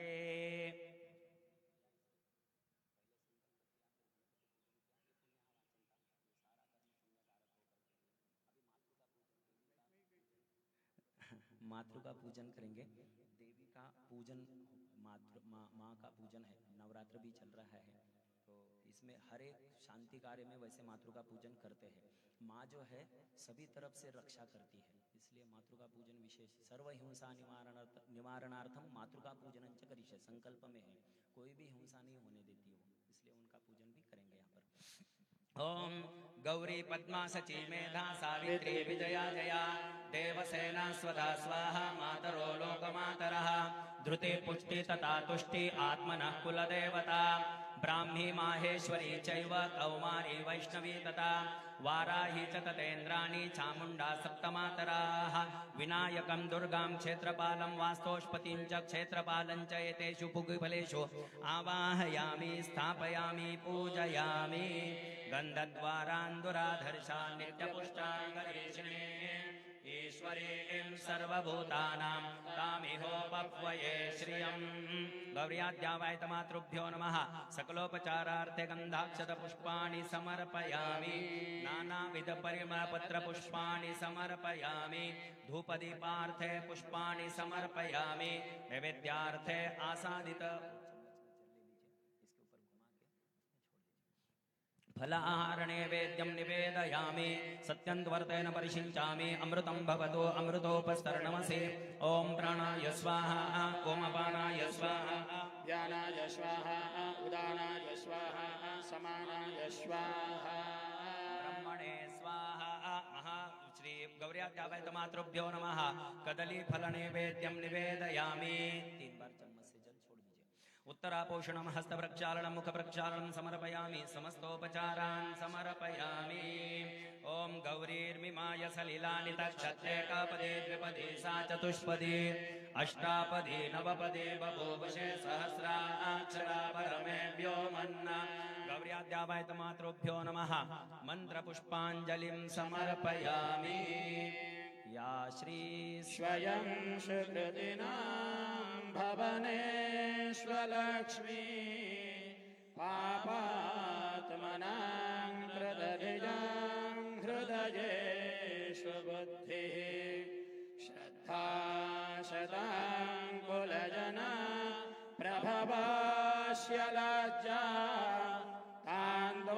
मातृका पूजन करेंगे देवी का पूजन माँ का पूजन है नवरात्र भी चल रहा है तो इसमें हर एक शांति कार्य में वैसे मातृका पूजन करते हैं माँ जो है सभी तरफ से रक्षा करती है इसलिए मातृका पूजन विशेष सर्व हिंसा निवारणार्थम मातृका पूजन च करिष्ये संकल्प में है कोई भी हिंसा नहीं होने देती वो इसलिए उनका पूजन भी करेंगे यहाँ पर ओम गौरी पद्मा सची मेधा सावित्री विजया जया देवसेना स्वधा स्वाहा मातरो लोकमातरः धृते पुष्टि तथा तुष्टि आत्मनः कुलदेवता ब्राह्मी माहेश्वरी चैव कौमारी वैष्णवी तथा वाराही च ततेन्द्राणी चामुण्डा सप्तमातराः विनायकं दुर्गां क्षेत्रपालं वास्तोष्पतिं च क्षेत्रपालं च एतेषु भुगिफलेषु आवाहयामि स्थापयामि पूजयामि गन्धद्वारान्दुराधर्षा नित्यपुष्टाङ्गरीषिणे ईश्वरीं सर्वभूतानां तामिहोपह्वये श्रियम् गौर्याद्यावायतमातृभ्यो नमः सकलोपचारार्थे गन्धाक्षतपुष्पाणि समर्पयामि नानाविधपरिमलपत्रपुष्पाणि समर्पयामि धूपदीपार्थे पुष्पाणि समर्पयामि नैवेद्यार्थे आसादित फलाहारनैवेद्यं निवेदयामि सत्यन्त्वर्तेन परिषिञ्चामि अमृतं भवतु अमृतोपस्तरणमसि ॐ प्राणाय स्वाहा ॐ अपानाय स्वाहा ज्ञानाय स्वाहा उदानाय स्वाहा समानाय स्वाहा ब्रह्मणे स्वाहा श्री गौर्याद्यावैतमातृभ्यो नमः कदलीफलनैवेद्यं निवेदयामि 3 बार चम्मच से जल छोड़ दीजिए उत्तरापोषणं हस्तप्रक्षालनं मुखप्रक्षालनं समर्पयामि समस्तोपचारान् समर्पयामि ॐ गौरीर्मिमाय सलिलानि तच्छते कपदे द्विपदे सा चतुष्पदे अष्टापदे नवपदे बभूवशे सहस्राक्षरा परमेभ्यो मन्ना गौर्याद्यावैतमातृभ्यो नमः मन्त्रपुष्पाञ्जलिं समर्पयामि या श्री स्वयं सुकृतिनां भवनेष्वलक्ष्मी पापात्मनां कृतधिजां हृदयेषु बुद्धिः शताङ्कुलजना प्रभवास्य लज्जा तान्द्वान्नदास्म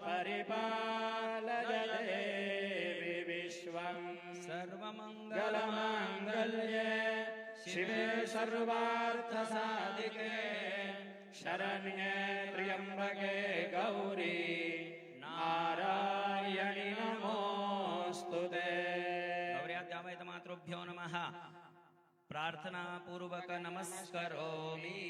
परिपालय देवि विश्वम् सर्वमङ्गलमाङ्गल्ये शिवे सर्वार्थसाधिके शरण्ये त्र्यम्बके गौरी नारायणि नमोस्तुते। गौर्याद्यावैतमातृभ्यो नमः। प्रार्थना पूर्वक नमस्करोमि।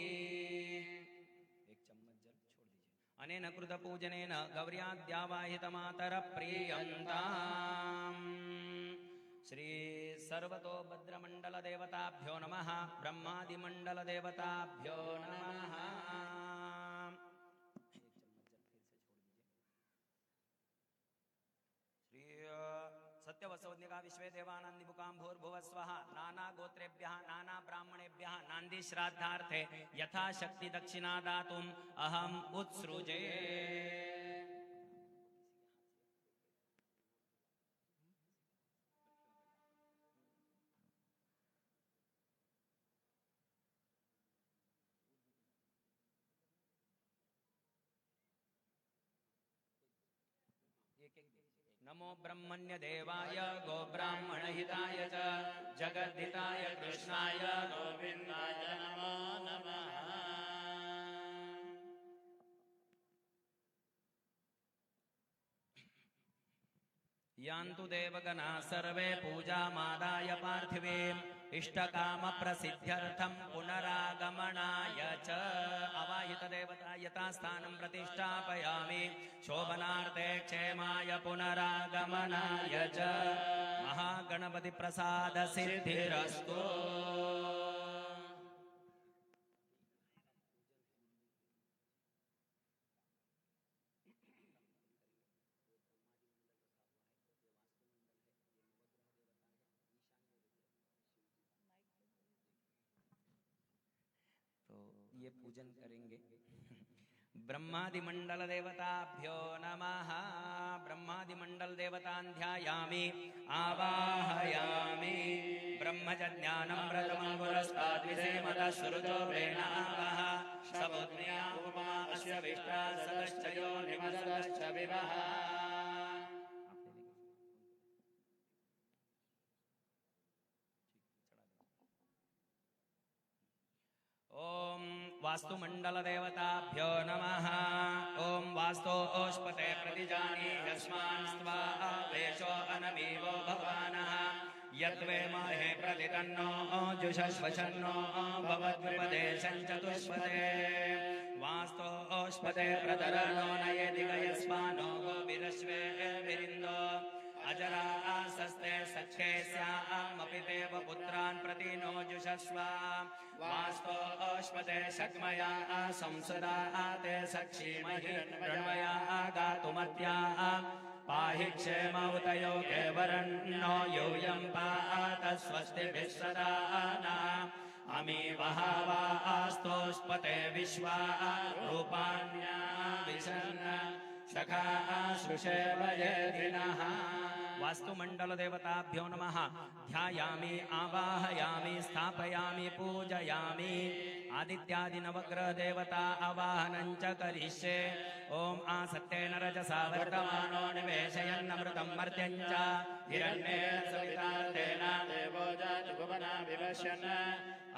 एक चम्मच जल छोड़ दीजिए। अनेन कृत पूजनेन गौर्याद्यावाहितमातर प्रियन्ताम्। श्री सर्वतोभद्रमण्डल देवताभ्यो नमः। ब्रह्मादिमण्डल देवताभ्यो नमः। सत्यवसोज्ञका विश्वे देवानन्दिमुकाम्भोर्भुवस्वः नाना गोत्रेभ्यः नाना ब्राह्मणेभ्यः नान्दी श्राद्धार्थे यथाशक्ति दक्षिणा दातुम् अहम् उत्सृजे। नमो ब्रह्मण्य देवाय गोब्राह्मणहिताय च जगद्धिताय कृष्णाय गोविन्दाय नमो नमः। यान्तु देवगणाः सर्वे पूजामादाय पार्थिवे इष्टकामप्रसिद्ध्यर्थं पुनरागमनाय च अवाहितदेवता यथास्थानं प्रतिष्ठापयामि शोभनार्थे क्षेमाय पुनरागमनाय च महागणपतिप्रसादसिद्धिरस्तु। ये पूजन करेंगे। ब्रह्मादिमंडल देवताभ्यो नमः। ब्रह्मादिमंडल देवतान् ध्यायामि आवाहयामि। ब्रह्मज्ञानं पुरस्तात् विषेमतः सुहृतो वेणावः समुद्र्या उपमा अस्य विष्टा सदश्च यो निमसदश्च विवः। ओम वास्तुमंडल देवताभ्यो नमः। ओम वास्तो ओष्पते प्रतिजानी यस्मान् स्वाहा वेशो अनमीवो भवानः यद्वे माहे प्रतितन्नो जुषश्वशन्नो भवद्विपदेशं चतुष्पदे वास्तो ओष्पते प्रतरनो नयेति गयस्मानो गोभिरश्वे विरिन्दो अजरा आसस्ते सख्ये स्यामपि देव पुत्रान् प्रति नो जुषस्व वास्तो ओष्पते शग्मया संसदा ते सक्षीमहि रणमया गातुमत्या पाहि क्षेमौतयो केवरन्नो यूयं पात स्वस्तिभिः सदा नः अमी वहावा आस्तोष्पते विश्वा रूपाण्या विशन्न सखा शुषेव येधिनः। वास्तुमंडल देवताभ्यो नमः। ध्यायामि आवाहयामि स्थापयामि पूजयामि। आदित्यादि नवग्रह देवता आवाहनं च करिष्ये। ओम आसत्तेन रजसा वर्तमानो निवेशयन्नमृतं मर्त्यं च हिरण्येन सविता तेन देवो जातु भुवना विवशन्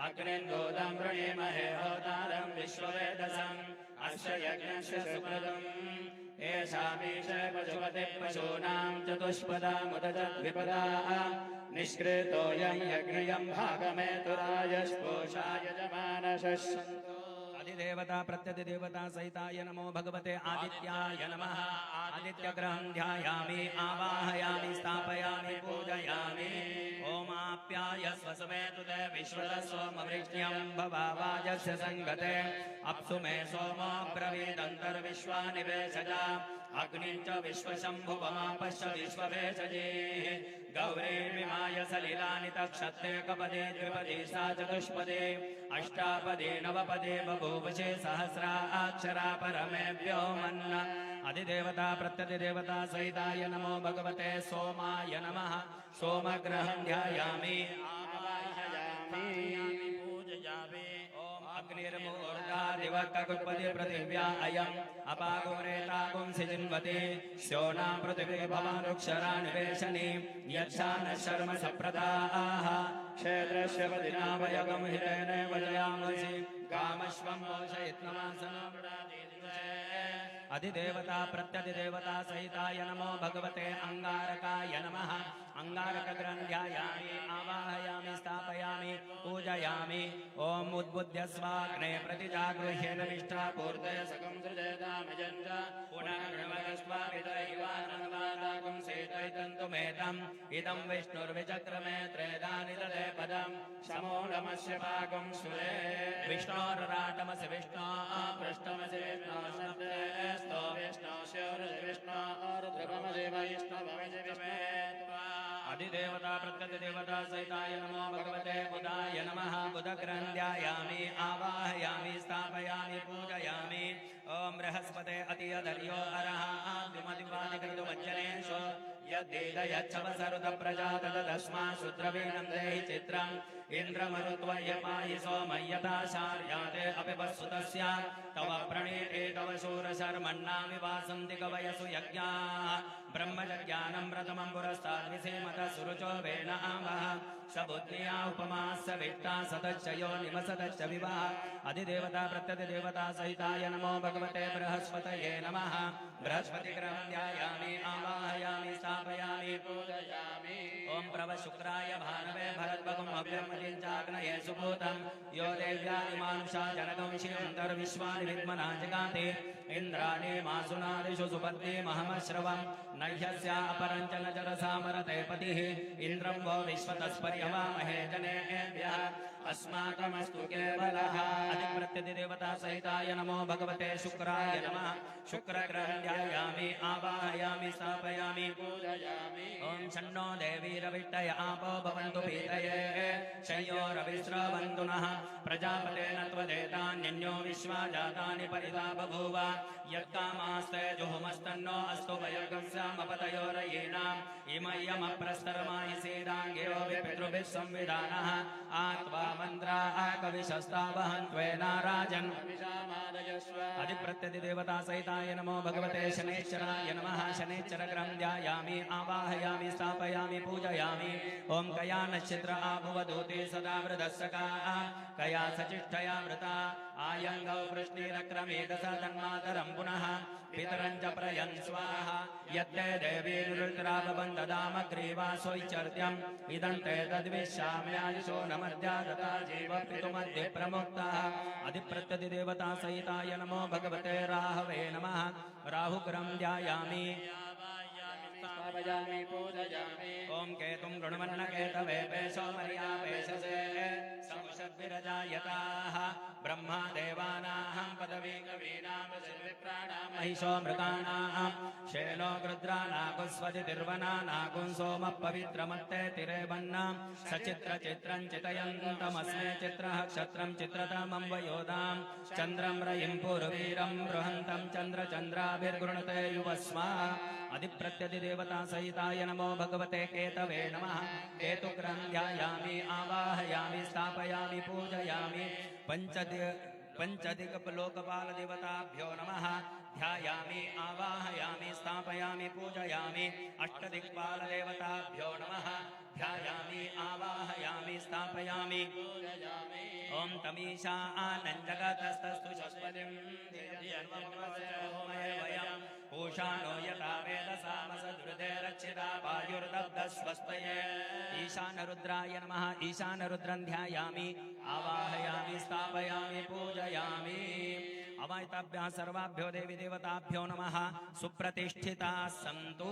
अग्निन्दोदं वृणीमहे होतारं विश्ववेदसम् अस्य यज्ञस्य सुकृतम् एषामीशे पशुपते पशूनां चतुष्पदामुदजद्विपदा निष्कृतोऽयं यज्ञयं भागमेतुरायस्पोषाय जमानशस्सन्तो। अधिदेवता प्रत्यधिदेवता सहिताय नमो भगवते आदित्याय नमः। आदित्यग्रहं ध्यायामि आवाहयामि स्थापयामि पूजयामि। ओमाप्याय स्वसमेतु ते विश्वतः सोमवृष्ट्यं भवावाजस्य संगते अप्सु मे सोमो ब्रवीदन्तर्विश्वानि वेशजा अग्निं च विश्वशम्भुवमापश्य विश्ववेशजे गौरीर्विमाय सलिलानि तक्षत्रे कपदे द्विपदे सा चतुष्पदे अष्टापदे नवपदे बभूवशे सहस्राक्षरा परमेभ्यो मन्न अधिदेवता प्रत्यधिदेवता सहिताय नमो भगवते सोमाय नमः सोमग्रहं ध्यायामि पूजयामि ॐ अग्निर्मूर्धादिवक्ककुत्पति पृथिव्या अयम् अपागुरेतागुं सिजिन्वते स्योनां पृथिवी भवानुक्षरानिवेशने यच्छानः शर्म सप्रदाः क्षेत्रस्य पदिनावयगं हिरेणेव जयामसि कामश्वं अधिदेवता प्रत्यधिदेवता सहिताय नमो भगवते अंगारकाय नमः अंगारकग्रन्थ्यायामि आवाहयामि स्थापयामि पूजयामि ॐ उद्बुद्ध्यस्वाग्ने प्रतिजागृह्येन निष्ठा पूर्ते सकं सृजेतामजञ्च पुनर्नमस्वापितैवानन्दादागं सेतैतन्तुमेतम् इदं विष्णुर्विचक्रमे त्रेधानि ददे पदम् शमो नमस्य पाकं सुरे विष्णोर्राटमसि विष्णो पृष्ठमसि विष्णो स्तो विष्णो शिवरसि विष्णो ध्रुवमसि वैष्णवमसि विष्णे अधिदेवता प्रत्यधिदेवता सहिताय नमो भगवते बुधाय नमः बुधग्रन्थ्यायामि आवाहयामि स्थापयामि पूजयामि ॐ बृहस्पते अतियधर्यो अरः आद्युमदिवादिकृतुमज्जनेषु यद्देदयच्छवसरुत प्रजातदस्मा शुद्रवीणं देहि चित्रम् इन्द्रमरुत्वयपायि सोमय्यताशार्याते अपि वत्सुतस्य तव प्रणीते तव शूरशर्मन्नामि वासन्ति कवयसु यज्ञाः ब्रह्मजज्ञानं प्रथमं पुरस्ताद्विसेमतः सुरुचो वेन आवः स बुद्ध्या उपमास्य विष्टा सतश्चयो निमसतश्च विवाह अधिदेवता प्रत्यधिदेवता सहिताय नमो भगवते बृहस्पतये नमः बृहस्पतिग्रहं ध्यायामि आवाहयामि स्थापयामि पूजयामि ॐ प्रवशुक्राय भानवे भरद्भगम् अव्यमदिञ्चाग्नये सुभूतं यो देव्यादिमानुषा जनकविषयन्तर्विश्वानि विद्मना जगाते इन्द्राणि मासुनादिषु सुपत्ति महमश्रवम् नह्यस्या अपरञ्चन जरसामरते पतिः इन्द्रं वो विश्वतस्पर्यवामहे जनेभ्यः अस्माकमस्तु केवलः अधिप्रत्यधिदेवता सहिताय नमो भगवते शुक्राय नमः शुक्रग्रहं ध्यायामि आवाहयामि स्थापयामि पूजयामि ॐ शन्नो देवीरविष्टय आपो भवन्तु पीतये शय्योरविस्रवन्तु नः प्रजापतेन त्वदेतान्यन्यो विश्वा जातानि परिता बभूव यत्कामास्ते जुहुमस्तन्नो अस्तु वयगस्यामपतयोरयीणाम् इमय्यमप्रस्तरमायि सीदाङ्गिरो विपितृभिः संविधानः आत्वा मन्त्रा कविशस्तावहन्त्वेनाराजन् अधिप्रत्यधिदेवता सहिताय नमो भगवते शनैश्चराय नमः शनैश्चरग्रहं ध्यायामि आवाहयामि स्थापयामि पूजयामि ॐ कया नक्षत्र आभुवदूते सदा वृदस्सका कया सचिष्ठया वृता आयङ्गौ वृष्णिरक्रमेदसा तन्मातरं पुनः पितरं च प्रयन् स्वाहा यत्ते देवी निरुक्तराभवन्ददामग्रीवासोच्चर्त्यम् इदं ते तद्विश्याम्यायुषो नमद्या दता जीवपितुमध्ये प्रमुक्तः अधिप्रत्यधिदेवता सहिताय नमो भगवते राहवे नमः राहुग्रहं ध्यायामि स्थापयामि पूजयामि ॐ केतुं गृण्वन्नकेतवे पेशो मर्यापेशसे संशद्विरजायताः ब्रह्मा देवानां पदवी कवीनां विप्राणां महिषो मृगाणां शेनो गृद्रानागुस्वति तिर्वनानागुं सोमः पवित्रमत्ते तिरेवन्नां सचित्रचित्रं चितयन्तमस्मे चित्रः क्षत्रं चित्रतमं वयोदां चन्द्रं रयिं पूर्वीरं बृहन्तं चन्द्रचन्द्राभिर्गृणते युवस्मा अधिप्रत्यधिदेवता सहिताय नमो भगवते केतवे नमः केतुग्रहं ध्यायामि आवाहयामि स्थापयामि पूजयामि पंचदिक्लोकपालदेवताभ्यो नमः ध्यायामि आवाहयामि स्थापयामि पूजयामि अष्टदिक्पालदेवताभ्यो नमः ध्यायामि आवाहयामि स्थापयामि पूजयामि ॐ तमीशा आनन्दगतस्तस्तु शस्पतिं वयम् पूषाणो यथा वेदसामसदृते रक्षिता वायुर्दब्धस्वस्तये ईशानरुद्राय नमः ईशानरुद्रं ध्यायामि आवाहयामि स्थापयामि पूजयामि अवायताभ्यः सर्वाभ्यो देवी देवताभ्यो नमः सुप्रतिष्ठिताः सन्तु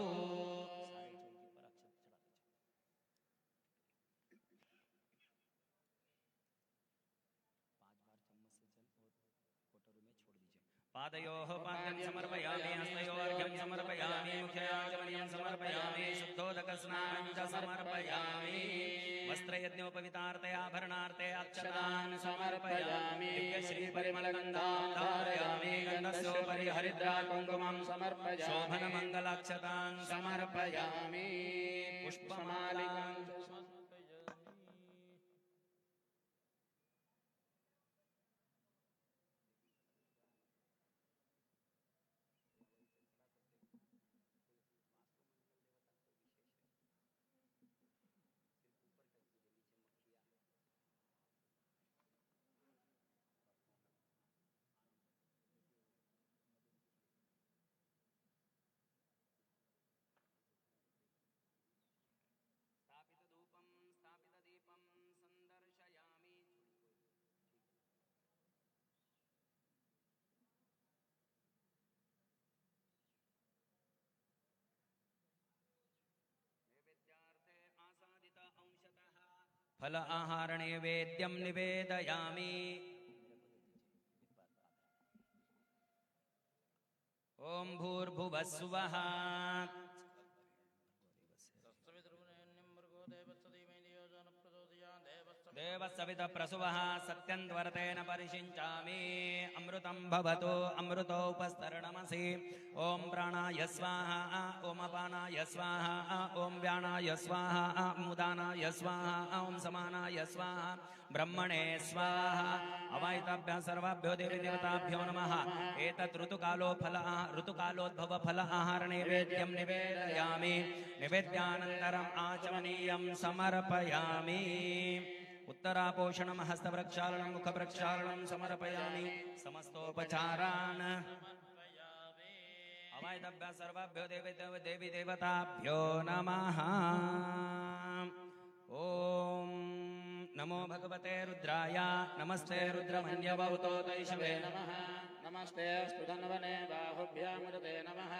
पादयोः पाद्यं समर्पयामि हस्तयोर्घ्यं समर्पयामि मुखे आचमनीयं समर्पयामि शुद्धोदकस्नानं च समर्पयामि वस्त्रयज्ञोपवितार्थे आभरणार्थे अक्षतान् समर्पयामि श्रीपरिमलगन्धान् धारयामि गन्धस्योपरि हरिद्रा कुङ्कुमं समर्पयामि शोभनमङ्गलाक्षतान् समर्पयामि पुष्पमालिकां स्थापितदीपं संदर्शयामि नैवेद्यार्थे आसादित अंशतः फल आहार नैवेद्यं निवेदयामि ॐ भूर्भुवः स्वः देवस्सवित प्रसुवः सत्यन्त्वरतेन परिषिञ्चामि अमृतं भवतु अमृतोपस्तरणमसि ॐ प्राणाय स्वाहा ॐ अपानाय स्वाहा ॐ व्यानाय स्वाहा ॐ उदानाय स्वाहा ॐ समानाय स्वाहा ब्रह्मणे स्वाहा अवायिताभ्यः सर्वाभ्यो देवदेवताभ्यो नमः एतत् ऋतुकालोद्भव फल आहार नैवेद्यं निवेदयामि निवेद्यानन्तरम् आचमनीयं समर्पयामि उत्तरापोषणं हस्तप्रक्षालनं मुखप्रक्षालनं समर्पयामि समस्तोपचारान् अवायिताभ्यः सर्वाभ्यो देवी देवताभ्यो नमः ॐ नमो भगवते रुद्राय नमस्ते रुद्रमन्यवतो तैषवे नमः नमस्ते स्तुतन्वने बाहुभ्यामुदते नमः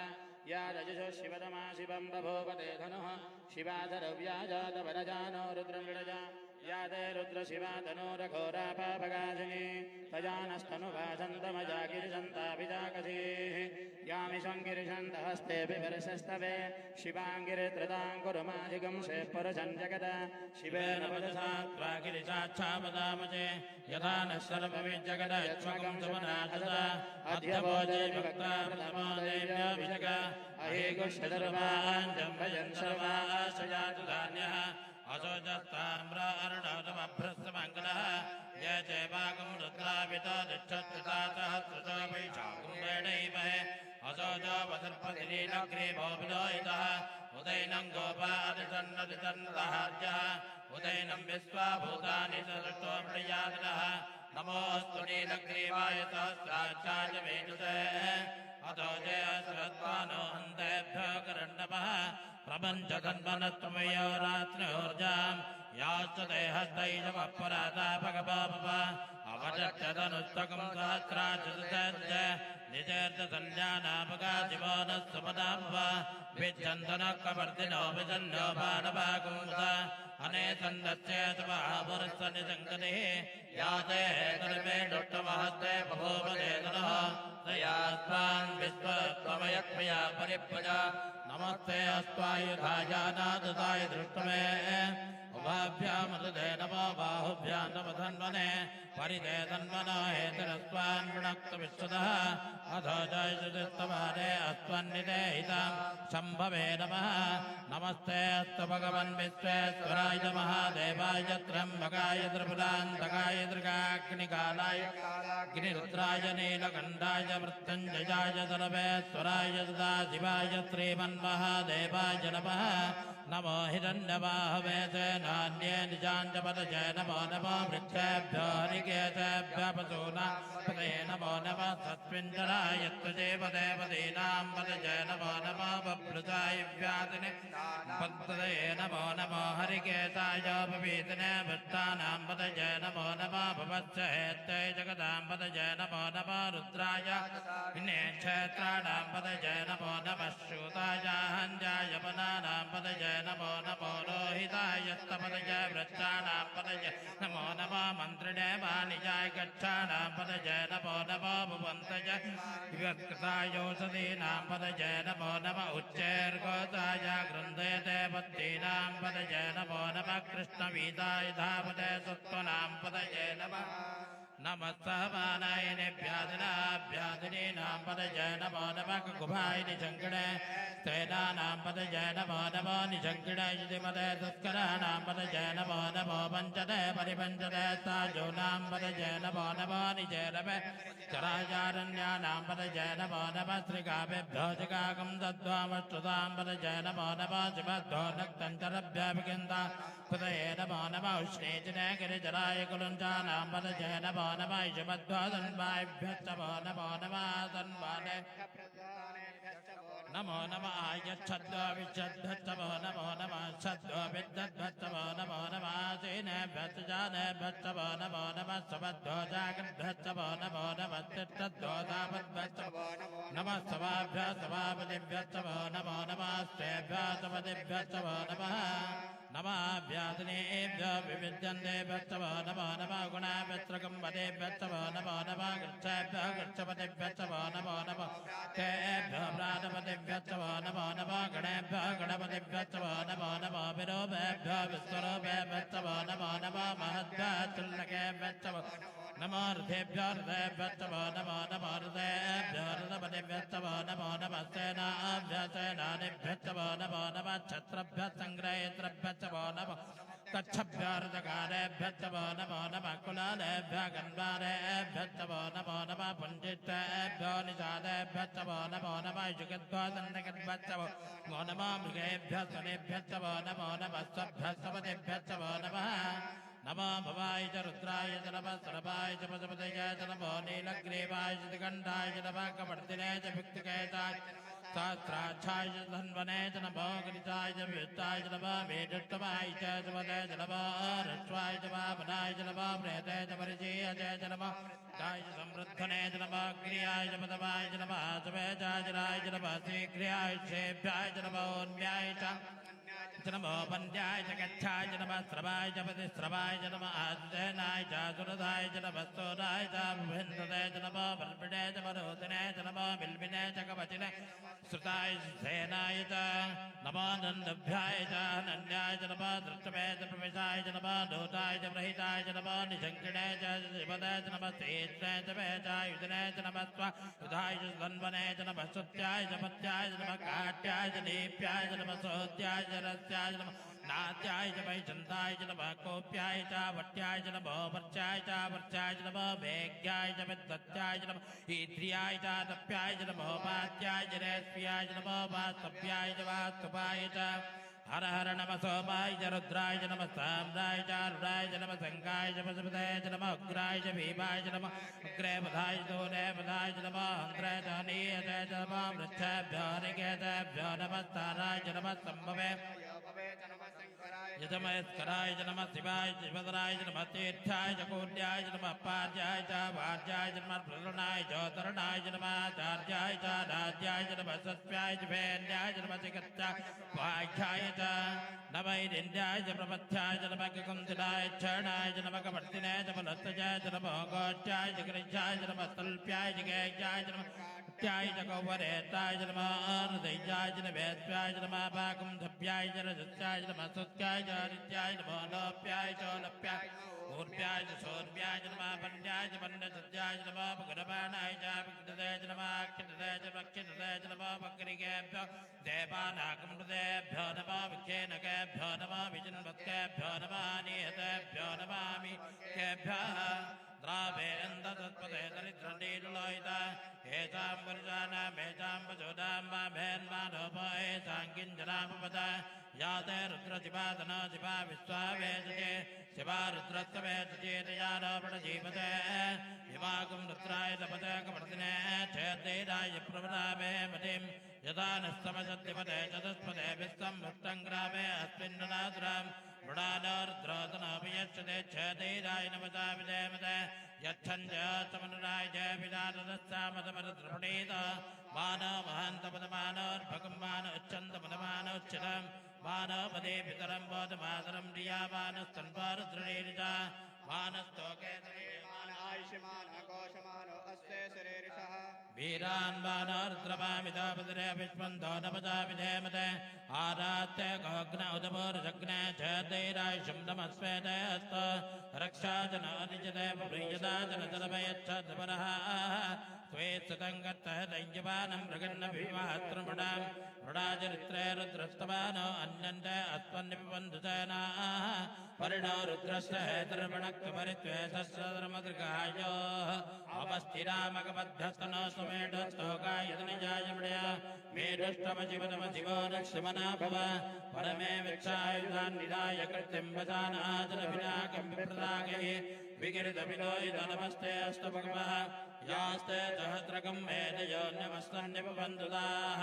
या रजसो शिवतमा शिवं बभूवते धनुः शिवाधरव्याजातवरजानो रुद्रमृडजा या ते रुद्रशिवा तनोरघोरापापगासिनी तजानस्तनुवासन्तमजा गिरिशन्ताभिजाकसीः यामिषं गिरिशन्तहस्तेऽपि वर्षस्तवे शिवाङ्गिरित्रतां कुरुमाधिकं शेःपुरुषं जगद शिवेन पदसा त्वा गिरिशाच्छापदामजे यथा नः सर्वविज्जगद यत्स्वकं सुमनाथदा अध्यवोजयभक्ता प्रथमो देव्याभिषक अहेगुष्यदर्वान् जम्भयन् सर्वाश्रयातु धान्यः असोजस्ताम्र अर्णवमभ्रस्तमङ्गलः ये चैवागं रुद्रावितो दिच्छत्रितासहस्रतोऽपैषाकुम्भेणैमहे असोजो वसर्पतिरीनग्रीभोऽभिलोहितः उदैनं गोपादितन्नदितन्नदहार्यः उदैनं विश्वाभूतानि सदृष्टो प्रियादिनः नमोऽस्तु नीलग्रीवाय सहस्राक्षाय मेजुषे अतो जयस्रत्वानो हन्तेभ्यो करण्डपः प्रपञ्चकन्मनत्वमयो रात्र्योर्जाम् याश्च देहस्तैजमपरातापगपापप अवदत्यतनुस्तकं सहस्राच्युतस्य निजेर्तसंज्ञानापगाजिवो नः सुमदापव विच्छन्दनः कवर्तिनो विजन्यो पानपाकुमुत अनेसन्दस्येतवापुरस्य निसङ्गतिः याते कर्मे दुष्टमहस्ते बभूवदेतनः तयास्त्वान् विश्वत्वमयक्रिया परिप्रजा नमस्ते अस्त्वायुधायानादुताय दृष्टमे उभाभ्यामदे नमो बाहुभ्यां नमो धन्वने परिदे तन्मनो हेतरस्त्वान् वृणक्तविश्वतः अधो जयजुदिस्तमाने अस्त्वन्निदे हितां शम्भवे नमः नमस्ते अस्तु भगवन् विश्वेश्वराय महादेवाय त्र्यम्बकाय त्रिपुरान्तकाय त्रिकाग्निकालाय गिरिरुद्राय नीलकण्ठाय मृत्युञ्जयाय सर्वेश्वराय सदाशिवाय श्रीमन्महादेवाय नमः नमो हिरण्यबाहवे नान्ये निजाञ्जपदजय नमो नमो वृक्षेभ्यो हरिकेशेभ्यः पशूनां पदये नमो नमः सत्विञ्जराय त्वदेवदेवदीनां पदजय नमो नमो बभ्रुताय व्याधिने पदये नमो नमो हरिकेशाय पवीतिने भट्टानां पदजय नमो नमो भवत्सहेत्यै जगदां पदजय नमो नमो रुद्राय विनेक्षेत्राणां पदजय नमो नमः श्रूताय हञ्जाय वनानां पदजय नमो नमो रोहि हितायस्तपदय वृक्षाणां पदय नमो नमः मन्त्रिणे वाणिजाय गच्छाणां पदय नमो नमः भुवन्तय विवत्कृतायोषधीनां पदय नमो नमः उच्चैर्गोताय गृन्धे देवतीनां पदय नमो नमः कृष्णवीताय धावते सत्त्वनां पदय नमः नमः सहमानायिनेभ्यादिनाभ्यादिनीनां पदय नमो नमः कुभाय निशङ्कणे स्तेनानां पदय नमो नमो निशङ्कणे युधिमते तस्कराणां पदय नमो नमो पञ्चदे परिपञ्चदे साजूनां पदय नमो नमो निजैरवे चराचारण्यानां पदय नमो नमः श्रीकाभ्यो जगागं दद्वामश्रुतां पदय नमो नमः शिवद्भो नक्तञ्चरभ्याभिगिन्दा पदये नमो नमः उष्णेजिने गिरिजराय कुलञ्चानां पदय नमो नमः शिवद्वादन्वाभ्यश्च नमो नमः तन्वाने नमो नमः आयच्छद्वा विच्छद्भश्च नमो नमः छद्वा विद्दद्भश्च नमो नमः सेनेभ्यश्च जानेभ्यश्च नमो नमः सवद्भो जागद्भश्च नमो नमः तिष्ठद्भोधापद्भश्च नमः सवाभ्यः सभापतिभ्यश्च नमो नमः स्तेभ्यः सपतिभ्यश्च नमः नमाभ्यादिनेभ्यो विविद्यन्तेभ्यश्च नमो नमः गुणाभ्यस्त्रकं वदेभ्यश्च नमो नमः गृच्छेभ्यः गृच्छपतिभ्यश्च नमो नमः तेभ्यः प्राणपतिभ्यश्च नमो नमः गणेभ्यः गणपतिभ्यश्च नमो नमः विरूपेभ्यः विश्वरूपेभ्यश्च नमो नमः महद्भ्यः चुल्लकेभ्यश्च नमो हृदेभ्यो हृदयभ्यश्च नमो नमः हृदयेभ्यो हृदपतिभ्यश्च नमो नमः सेनाभ्यः सेनानिभ्यश्च नमो नमः क्षत्रभ्यः सङ्ग्रहेत्रभ्यश्च नमः कच्छभ्यर्धकारेभ्यश्च नमो नमः कुलालेभ्यः गन्वारेभ्यश्च नमो नमः पुञ्जितेभ्यो निषादेभ्यश्च नमो नमः युगद्भ्यो दण्डगद्भ्यश्च नमो नमः मृगेभ्यः शनेभ्यश्च नमो नमः सभ्यः सपतिभ्यश्च नमः नमो भवाय च रुद्राय च नमः सर्वाय च पशुपतये च नमो नीलग्रीवाय च दिगण्ठाय च नमः कवर्तिने च भिक्तिकेताय सहस्राक्षाय च धन्वने च नमो गिरिजाय च विष्टाय च नमः मेढुत्तमाय च सुमते च नमः रश्वाय च वामनाय च नमः प्रेते च परिचीय च नमः गाय च समृद्धने च नमः क्रियाय च पदमाय च नमः सुवेचाय च नमः शीघ्रियाय क्षेभ्याय च नमो अन्याय च नमो वन्द्याय च गच्छाय च नमः स्रवाय च प्रतिस्रवाय च नमः आदितेनाय च सुरदाय च नमः स्तोराय च विभिन्दते च नमः बल्बिने च मरोदिने च नमः बिल्बिने च कवचिने श्रुताय सेनाय च नमो नन्दभ्याय च नन्द्याय च नमः दृष्टवे च प्रवेशाय च नमः दूताय च प्रहिताय च नमः निशङ्किणे च शिवदे च नमः तेज्ने च वेचायुधने च नमः स्वयुधाय च धन्वने च नमः स्तुत्याय च पत्याय च नमः काट्याय च दीप्याय च नमः सोत्याय च रस्याय च नमः नात्याय च वैचन्ताय च नमः कोप्याय च वट्याय च नमः वर्च्याय च वर्च्याय च नमः वेग्याय च विद्वत्याय च नमः ईद्रियाय च तप्याय च नमः पात्याय च रेस्प्याय च नमः वास्तव्याय च वास्तुपाय च हर हर नमः सोमाय च रुद्राय च नमः साम्राय च रुडाय च नमः शङ्काय च पशुपतये च नमः उग्राय च भीमाय च नमः उग्रे पदाय च दोले पदाय च नमः हन्त्रे च नीयते च नमः वृक्षेभ्यो निकेतेभ्यो नमः ताराय च नमः सम्भवे यजमयस्कराय च नमः शिवाय च शिवधराय च नमः तीर्थाय च कूर्याय च नमः पार्याय च वार्याय च नमः प्रलणाय च तरुणाय च नमः आचार्याय च राज्याय च नमः सत्याय च भेन्याय च नमः चिकित्साय वाख्याय च नमः इन्द्याय च प्रपथ्याय च नमः कुकुन्दिलाय क्षणाय च नमः कवर्तिने च पुलस्तजाय च नमः गोच्याय च गृह्याय च नमः तल्प्याय च गेयाय च नमः त्याय च कौवरेताय च नमः हृदयाय च नवेद्याय च नमः पाकं धप्याय च रजस्याय च नमः सुत्याय च हरित्याय च नमः लोप्याय च लोप्याय ऊर्व्याय च शूर्व्याय च नमः पन्याय च पन्नसत्याय च नमः भगुरबाणाय च विघ्नते च नमः क्षितते च वक्षितते च नमः वक्रिकेभ्यो देवानाकमृतेभ्यो नमः विख्येनकेभ्यो नमः विजिन्वत्केभ्यो नमः निहतेभ्यो नमामि केभ्यः द्रावेन्दतत्पदे दरिद्रनीललोहिता एतां पुरुषाणामेतां पशूनां वा भेन्मानोपो एतां किञ्जनामुपद या ते रुद्रशिवादनो शिवा विश्वावेदते शिवा रुद्रत्ववेदचेतयानोपणजीवते हिमाकुं रुद्राय तपते कवर्तिने चेद्दैराय प्रवदामे मतिं यदा नस्तमसद्धिपदे चतुष्पदे विश्वं भक्तं ग्रामे अस्मिन्ननादुरां मृडानोर्द्रोतनोपयच्छते छेदैराय नमता विजयमते यच्छञ्जतमनुराय जय विदानदस्सामतमरुद्रपणीत मानो महान्तपदमानोर्भगं मानो उच्छन्तपदमानोच्चितम् मानवपदे पितरं बोधमातरं प्रियामानस्तन्पारुद्रणेरिता मानस्तोके आयुष्मान कोशमानो अस्ते शरीरिषः वीरान् वानरुद्रपामितापदरे विश्वन्तो नपदामिधेमते आरात्य गोग्न उदमोरजग्ने चैरायुषं नमस्वेते अस्त रक्षा जन अनिजदेव प्रियदा जनतलमयच्छद्वरः त्वे सुतङ्गत्तः दैन्यपानं मृगन्न भीमात्रमृडां मृडाचरित्रे रुद्रस्तमानो अन्यन्ते अस्मन्निपबन्धुसेनाः परिणो रुद्रस्य हेतुर्मणक्तपरित्वे सस्रमदृगायोः अपस्थिरामगमध्यस्तनो सुमेढस्तोकायतनिजायमृया मेढुष्टमजिवनमजिवो नक्षमना भव परमे विक्षायुधान् निधाय कृत्यं वसानाचलभिनाकं विप्रदागैः विगिरितविलोहितनमस्ते अस्तु भगवः यास्ते सहस्रकं वेदयोन्यमस्तन्निपबन्धुदाः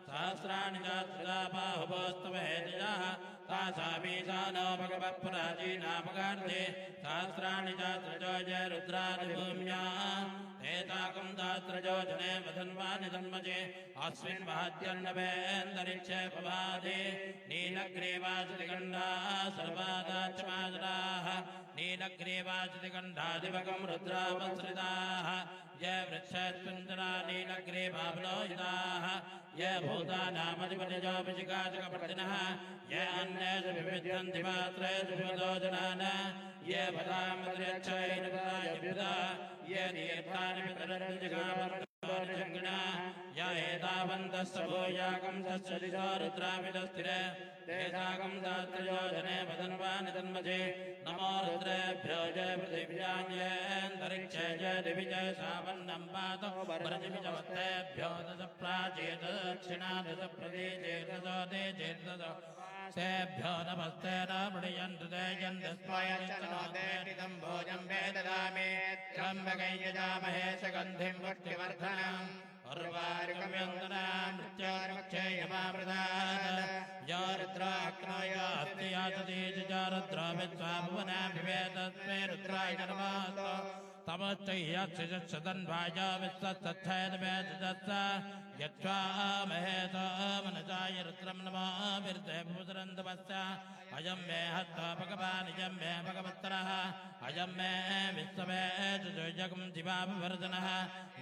सहस्राणि चात्रिदा बाहुभोस्तव हेतयाः तासामीशानो भगवत्पुराजीनामगार्थे सहस्राणि चात्रजो जय रुद्रादिभूम्याः एताकं दात्रजो जने वधन्वानि जन्मजे अस्मिन् महत्यर्णवेन्दरिक्षे पभादे नीलग्रीवाचितिगण्डाः सर्वादाचमाजराः नीलग्रीवाचितिगण्डादिवकं रुद्रावत्सृताः ये वृक्षस्मिन्दरा नीलग्रीवावलोहिताः ये भूतानामधिपतिजोऽभिषिकाचकपर्दिनः ये अन्येषु विविध्यन्ति पात्रेषु विविधोजनान् ये पदामद्र्यच्छैर्विदा ये दीर्घानि पितरञ्जिगामर्गोनिषङ्गिणा य एतावन्तस्य भूयाकं तस्य दिशो रुद्रामिदस्थिरे तेषाकं दात्रयो जने वदन्वानि तन्मजे नमो रुद्रेभ्यो जय पृथिव्याञ्जेऽन्तरिक्षे जय दिवि जय सावन्नं पातो वरजिविजवत्तेभ्यो दश प्राचेत दक्षिणा दश प्रदेशे दशो देशे दशो सेभ्यो नमस्ते न मृणयन्तु ते यन्दस्मयञ्चनोदेतिदं भोजं वेददामि त्र्यम्बकं यजामहे सुगन्धिं पुष्टिवर्धनम् उर्वारुकम्यन्दनां मृत्योर्मुक्षेयमामृतात् या रुद्राग्नो यास्ति याचति च रुद्रो विद्वा भुवनाभिवेदस्मै रुद्राय नमः तमश्चैयाक्षिषदन्वाय विश्वस्तच्छेदवेददत्स यच्छ्वा महेतो मनसाय रुद्रं नमो विर्धे भूतरन्दवस्य अयं मे हस्ता भगवान् इयं मे भगवत्तरः अयं मे विश्वमेजगं दिवाभिवर्धनः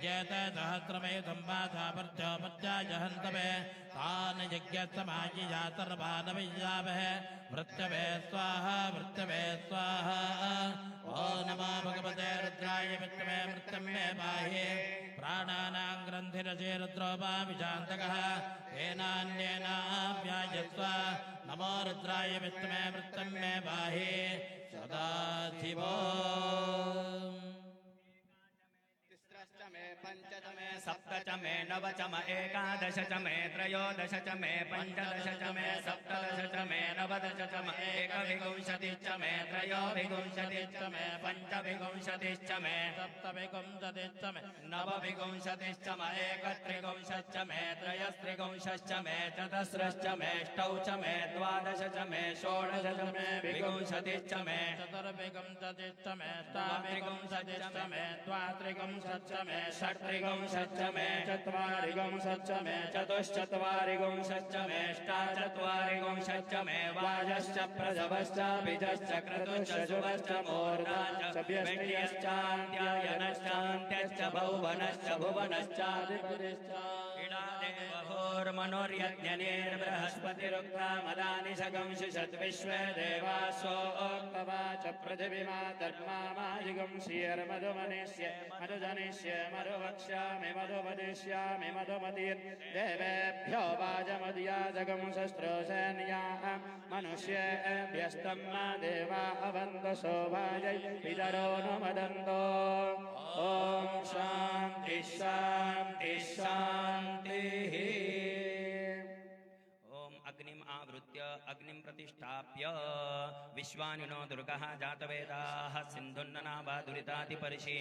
येते सहस्रमेधं वासापर्जो मध्याय हन्तवे तान् यज्ञसमायिया सर्वानवय्यावहे मृत्यवे स्वाहा मृत्यवे स्वाहा ओ नमो भगवते रुद्राय विद्महे मृत्यं मे पाहि प्राणानां ग्रन्थिरसे रुद्रोपाभिशान्तकः येनान्येनाव्यायस्व नमो रुद्राय विद्महे मृत्यं मे पाहि सदाशिवो तिस्रश्च मे पञ्चच मे सप्त च मे नव च मे एकादश च मे त्रयोदश च मे पञ्चदश च मे सप्तदश च मे नवदश च मे एकविंशतिश्च मे त्रयोविंशतिश्च मे पञ्चविंशतिश्च मे सप्तविंशतिश्च मे नवविंशतिश्च मे एकत्रिंशश्च मे त्रयस्त्रिंशश्च मे चतस्रश्च मे अष्टौ च मे द्वादश च मे षोडश च मे विंशतिश्च मे चतुर्विंशतिश्च मे अष्टाविंशतिश्च मे द्वात्रिंशश्च मे षट्त्रिंशश्च मे चत्वारिंशश्च मे चतुश्चत्वारिंशश्च मे अष्टाचत्वारिंशश्च मे वाजश्च प्रजवश्च बीजश्च क्रतुश्च शुभश्च मूर्धाश्च व्यष्ट्यश्चान्त्यायनश्चान्त्यश्च भुवनश्च भुवनश्चादिपुरिश्च इडादेवहोर्मनोर्यज्ञनेर्बृहस्पतिरुक्ता मदानि सगंशिषद्विश्वे देवासोक्तवाच पृथिवीमा धर्मामायुगं श्रियर्मधुमनिष्ये मधुजनिष्ये मधुवक्ष्यामि मधुवदिष्यामि मधुमतिर्देवेभ्यो वाजमधिया जगं शस्त्रोसेन्याः मनुष्येभ्यस्तं मा देवा अवन्तो शोभायै पितरो नु मदन्तो ॐ शान्ति शान्ति शान्तिः अग्निम् आवृत्य अग्निं प्रतिष्ठाप्य विश्वानिनो दुर्गः जातवेदाः सिन्धुन्ननावा दुरितातिपर्षि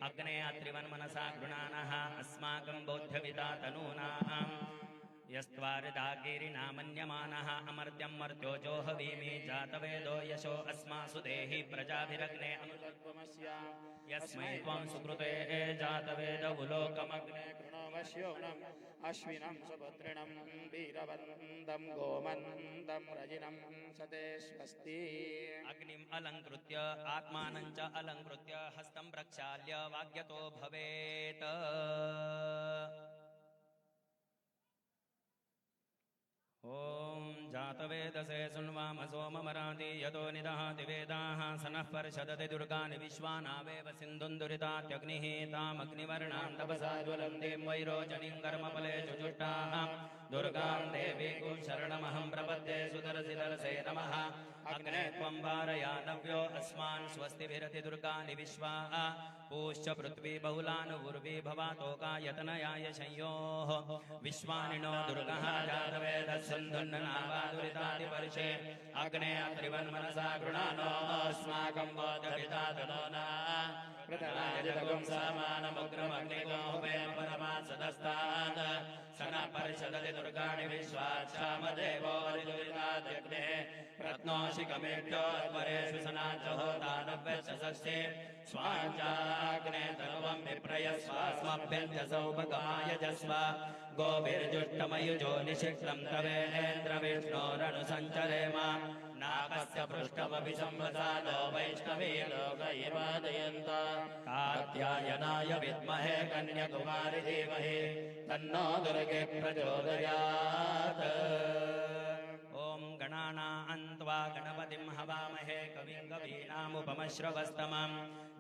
अग्ने अत्रिवन्मनसा गृणानः अस्माकं बौद्धविदा तनूनाम् यस्त्वारिदागिरिनामन्यमानः अमर्त्यं मर्त्योजो हवीमि जातवेदो यशो अस्मासु देहि प्रजाभिरग्ने अमृतत्वमस्य यस्मै त्वं सुकृते जातवेदवुलोकमग्ने कृणोमस्योनम् अश्विनं सुपुत्रिणं वीरवन्दं गोमन्दं रजिनं सते स्वस्ति अग्निम् अलङ्कृत्य आत्मानं च अलङ्कृत्य हस्तं प्रक्षाल्य वाग्यतो भवेत् ॐ जातवेदसे सुन्वाम सोममराति यतो निदहाति वेदाः सनः पर्षदति दुर्गानि विश्वानावेव सिन्धुन्दुरितात्यग्निः तामग्निवर्णां तपसा ज्वलन्तीं वैरोचनीं कर्मफले जुजुष्टाः दुर्गां देवीं शरणमहं प्रपद्ये सुदर्शिदर्शे नमः अग्ने त्वं वारयानव्यो अस्मान् स्वस्तिभिरति दुर्गानि विश्वाः पूश्च पृथ्वी बहुलानुर्वी भवातोकायतनयाय संयोः विश्वानिनो दुर्गः जातवेदस्सन्धुन्ननावादुरितादिपर्षे अग्ने त्रिवन्मनसा गृणानो अस्माकं बोध्यपितातनो नः कृतराजगं समानमुग्रमग्निगोपे परमात्सदस्तात् सनः पर्षदति दुर्गाणि विश्वाक्षामदेवो हरिदुरितादग्ने रत्नोषिकमेभ्योऽध्वरेषु सनाच होतानव्यसस्ये स्वाञ्चाग्ने तनुवं विप्रयस्वास्मभ्यञ्जसौपगायजस्व गोभिर्जुष्टमयुजो निषिक्तं तवेन्द्रविष्णोरनुसञ्चरेम नाकस्य पृष्ठमपि संवसादो वैष्णवे लोकैर्वादयन्त कात्यायनाय विद्महे कन्याकुमारि धीमहि तन्नो दुर्गे प्रचोदयात् ॐ गणानान्त्वा गणपतिं हवामहे कविं कवीनामुपमश्रवस्तमं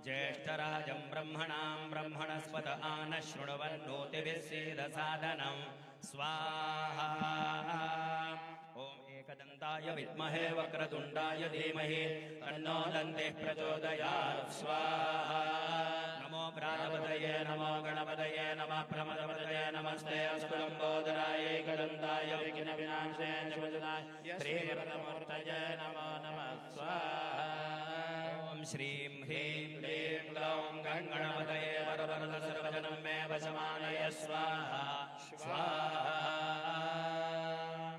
ज्येष्ठराजं ब्रह्मणां ब्रह्मणस्पत आनः शृण्वन्नोतिभिः सीदसादनं स्वाहा ॐ एकदन्ताय विद्महे वक्रतुण्डाय धीमहि तन्नो दन्तिः प्रचोदयात् स्वाहा नमो प्राणपतये नमो गणपतये नमः प्रमदपतये नमस्ते अस्तु लम्बोदराय एकदन्ताय विघ्नविनाशाय जगदाय श्रीवरदमूर्तये नमो नमः स्वाहा ॐ श्रीं ह्रीं क्लीं ग्लौं गणपतये वरवरद सर्वजनं मे वशमानय स्वाहा स्वाहा लकड़ी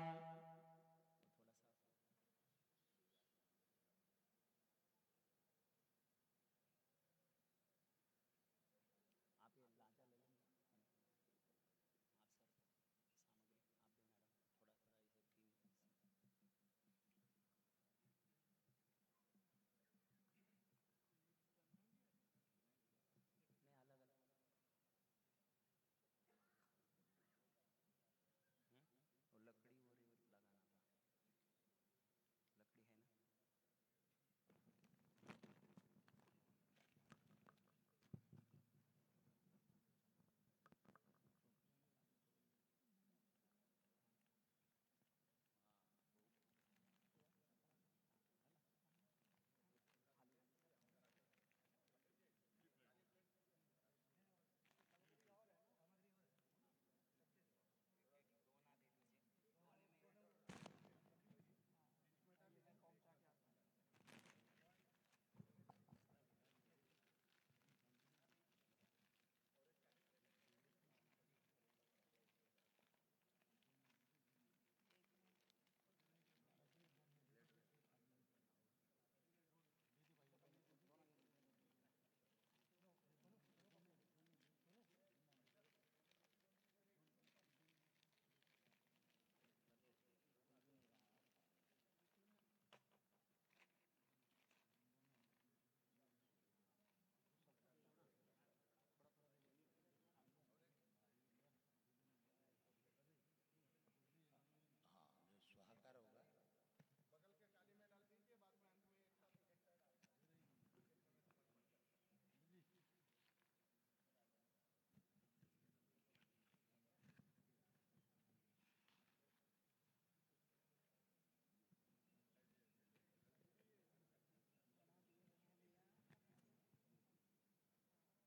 वो लगाना था लकड़ी है ना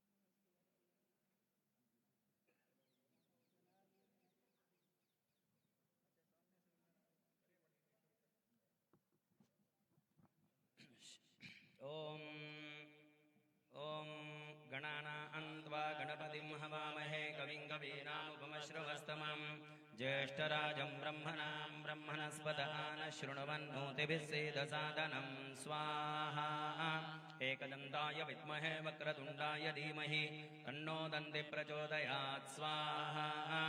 स्वाहाकार होगा ॐ ॐ गणानान्त्वा गणपतिं हवामहे कविं कवीनामुपमश्रवस्तमं ज्येष्ठराजं ब्रह्मणस्पद शृण्वन्नोतिभिः सेदसादनं स्वाहा एकदन्ताय विद्महे वक्रतुण्डाय धीमहि तन्नो दन्ति प्रचोदयात् स्वाहा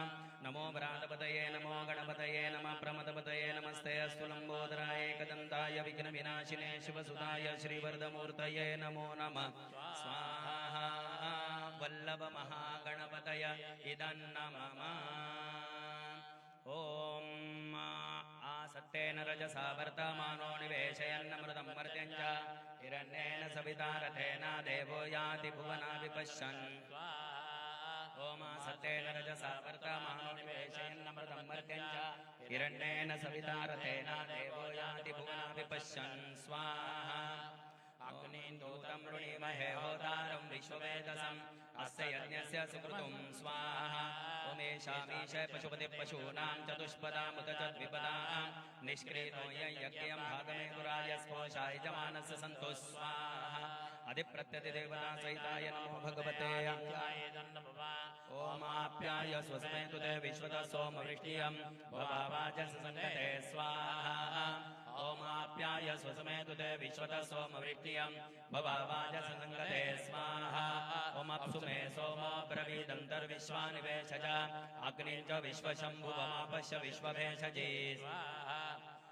नमो व्रातपतये नमो गणपतये नमः प्रमदपतये नमस्ते अस्तु लम्बोदराय एकदन्ताय विघ्नविनाशिने शिवसुताय श्रीवरदमूर्तये नमो नमः स्वाहा वल्लभमहागणपतय इदन्नमः ॐ आसत्तेन रजसा वर्तमानो निवेशयन्नमृतं मर्त्यञ्च हिरण्येन सविता रथेन देवो याति भुवना विपश्यन् ॐ आसत्तेन रजसा वर्तमानो निवेशयन्नमृतं मर्त्यञ्च हिरण्येन सविता रथेन देवो याति भुवना विपश्यन् स्वाहा अग्निन्दूतं वृणीमहे होतारं विश्ववेदसम् अस्य यज्ञस्य सुकृतुं स्वाहा उमेशामीश पशुपति पशूनां चतुष्पदामुत च द्विपदां निष्क्रीतो यज्ञं भागमे गुराय स्पोषाय जमानस्य सन्तु स्वाहा अधिप्रत्यतिदेवता सहिताय नमो भगवते ओमाप्याय स्वस्मेतु ते विश्वतः सोमवृष्ट्यं भवावाचस संगते स्वाहा ओमाप्याय स्वसमेतु ते विश्वतः सोमवृष्ट्यं भवावाचस संगते स्वाहा ओमप्सु मे सोमो ब्रवीदन्तर्विश्वानिवेशज अग्निं च विश्वशम्भुवमापश्य विश्वभेषजे स्वाहा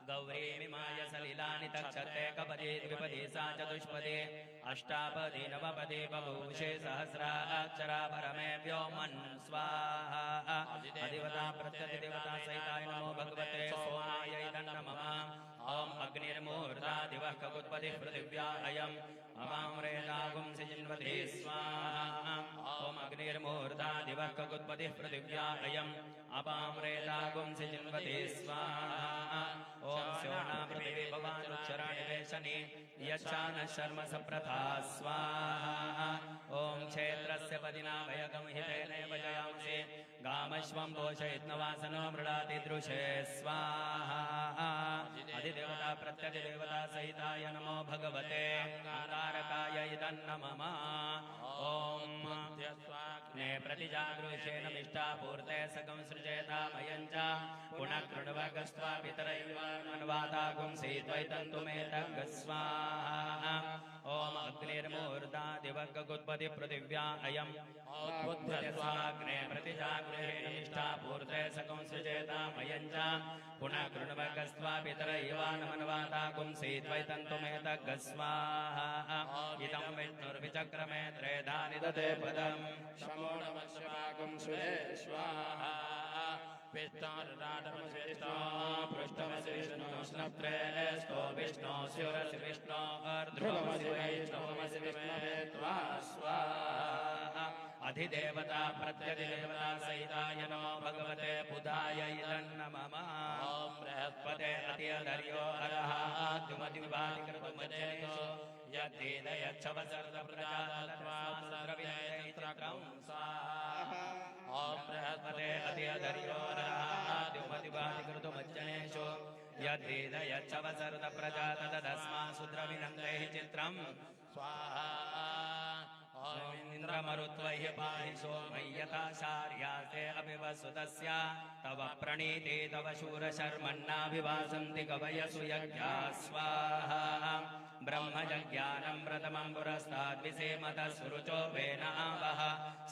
गौरीमिमाय सलिलानि तक्षते कपदे द्विपदे सा चतुष्पदे अष्टापदे नवपदे बभूषे सहस्राक्षरा परमे व्योमन् स्वाहा अधिदेवता प्रत्यधिदेवता सहिताय नमो भगवते सोमाय नमः ॐ अग्निर्मूर्धा दिवः ककुत्पतिः पृथिव्या अयम् अपाम्रेदागुंसि जिन्वते स्वाहा ॐ अग्निर्मूर्धा दिवः ककुत्पतिः पृथिव्या अयम् अपाम्रेदागुंसि जिन्वते स्वाहा ॐ स्योना पृथिवी भवानुक्षराणि वेशनि यच्छानः शर्म सप्रथा स्वाहा ॐ क्षेत्रस्य पदिना वयगमहितेनैव जयांसि गामश्वं पोषयित्नवासनो मृडाति दृशे स्वाहा अधिदेवता प्रत्यधिदेवता सहिताय नमो भगवते तारकाय इदन्नमः ॐ ने प्रतिजागृषेण मिष्टापूर्ते सकं सृजेतामयं च पुनः कृण्वगस्त्वा पितरैवान्वातागुंसि त्वैतन्तुमेतग् स्वाहा ॐ अग्निर्मूर्धा दिवगुत्पति पृथिव्या अयम् स्वाग्ने प्रतिजागृषेण मिष्टापूर्ते सकं सृजेतामयं च पुनः कृण्वगस्त्वा पितरैवान्वातागुंसि त्वैतन्तुमेतग् स्वाहा इदं विष्णुर्विचक्रमे त्रेधानि ददे पदम् शमो नमः शिवागुं सुरे स्वाहा विष्णुर्राडमसिष्णो पृष्ठमसि विष्णो स्नप्त्रेस्तो विष्णो स्युरसि विष्णो अर्ध्रुवमसि वैष्णवमसि विष्णवे त्वा स्वाहा अधिदेवता प्रत्यधिदेवता सहिताय नमो भगवते बुधाय इदन्नमः ॐ बृहस्पते अत्यधर्यो अरः द्युमतिविभातिकृतमज्जनेषु यद्वेदयच्छवसर्दप्रजातत्वाद्रविणयैत्रकं स्वाहा ॐ बृहस्पते अत्यधर्यो अरः द्युमतिविभातिकृतमज्जनेषु यद्वेदयच्छवसर्दप्रजातदस्मासुद्रविनन्दैः चित्रं स्वाहा ॐ इन्द्रमरुत्वैः पाहि सोमय्यथाचार्यास्ते अभिवसुतस्य तव प्रणीते तव शूरशर्मन्नाभिवासन्ति कवयसु यज्ञा स्वाहा ब्रह्मजज्ञानं प्रथमं पुरस्ताद्विसेमतः सुरुचो वेन आवह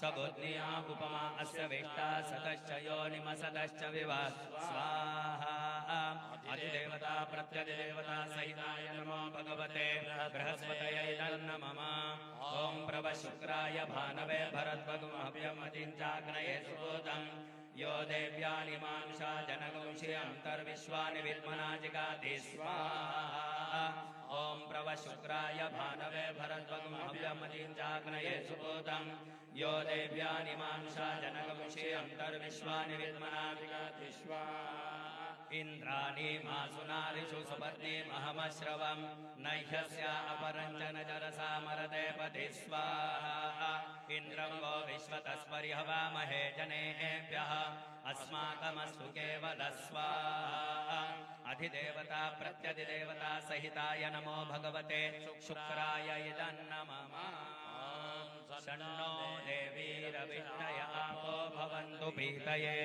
सबुद्ध्या उपमा अस्य विष्टा सतश्च योनिमसतश्च विवा स्वाहा अधिदेवता प्रत्यधिदेवता सहिताय नमो भगवते बृहस्पतये नमः ॐ प्रभशुक्राय भानवे भरद्वगुमभ्यमतिञ्चाग्नये सुबोधम् यो देव्यानि मानुषा जनगुंषि अन्तर्विश्वानि विद्मना जिगाति स्वाहा ॐ प्रभशुक्राय भानवे भरद्वगुमभ्यमतिञ्चाग्नये सुबोधम् यो देव्यानि मानुषा जनगुंषि अन्तर्विश्वानि विद्मना जिगाति स्वाहा इन्द्राणि मासुनारिषु सुपत्नीमहमश्रवम् नह्यस्या अपरञ्चन जरसा मरते पति स्वाहा इन्द्रं वो विश्वतस्परिहवामहे जनेभ्यः अस्माकमस्तु केवल स्वाहा अधिदेवता प्रत्यधिदेवता सहिताय नमो भगवते शुक्राय इदन्नमः शन्नो देवीरविष्णय आपो भवन्तु पीतये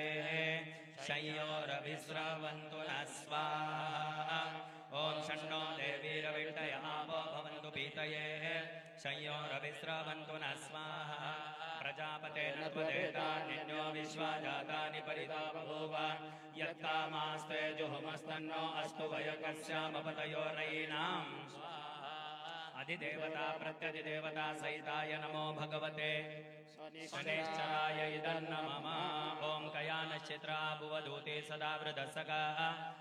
शय्योरभिस्रवन्तु नः स्वाहा ॐ षण्णो देवीरविष्टय आपो भवन्तु पीतये शय्योरभिस्रवन्तु नः स्वाहा प्रजापतेन त्वदेतान्यो विश्वा जातानि परिता बभूव यत्कामास्ते जुहुमस्तन्नो अस्तु वयकस्यामपतयोरयीणाम् अधिदेवता प्रत्यधिदेवता सहिताय नमो भगवते शनैश्चराय इदन्न मम ॐ कया नक्षत्रा भुवदूते सदा वृधस्सका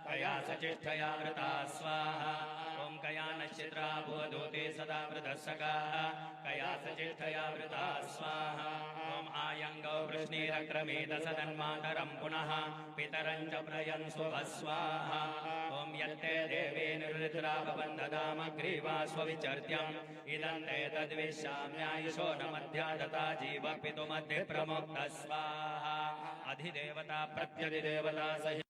कया सचिष्ठया वृता स्वाहा ॐ कया नक्षत्रा भुवदूते सदा वृधस्सका कया सचिष्ठया वृता स्वाहा ॐ आयङ्गौ वृष्णिरक्रमेत सदन्मातरं पुनः पितरं च प्रयन्सु स्वाहा ॐ यत्ते देवे निर्वृद्रावबन्धदामग्रीवा स्वविचर्त्यम् इदं ते तद्विश्याम्यायुषो न मध्या दता जीवपितुमध्ये प्रमुक्त स्वाहा अधिदेवता प्रत्यधिदेवता सहित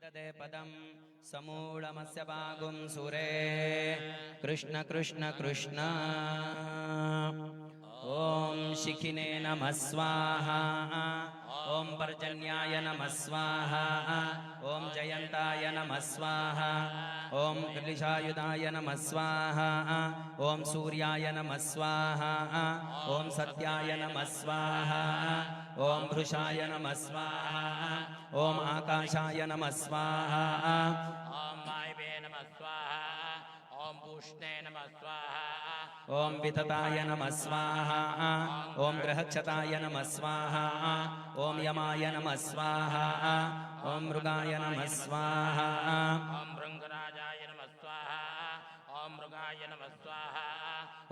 विददे पदं समूढमस्य वागुं सुरे कृष्ण कृष्ण कृष्ण ॐ शिखिने नमः स्वाहा ॐ पर्जन्याय नमः स्वाहा ॐ जयन्ताय नमः स्वाहा ॐ कलिशायुधाय नमः स्वाहा ॐ सूर्याय नमः स्वाहा ॐ सत्याय नमः स्वाहा ॐ भृशाय नमः स्वाहा ॐ आकाशाय नमः स्वाहा ॐ वायवे नमः स्वाहा ॐ पूष्णे नमः स्वाहा ॐ वितताय नमः स्वाहा ॐ ग्रहक्षताय नमः स्वाहा ॐ यमाय नमः स्वाहा ॐ मृगाय नमः स्वाहा ॐ भृङ्गराजाय नमः स्वाहा ॐ मृगाय नमः स्वाहा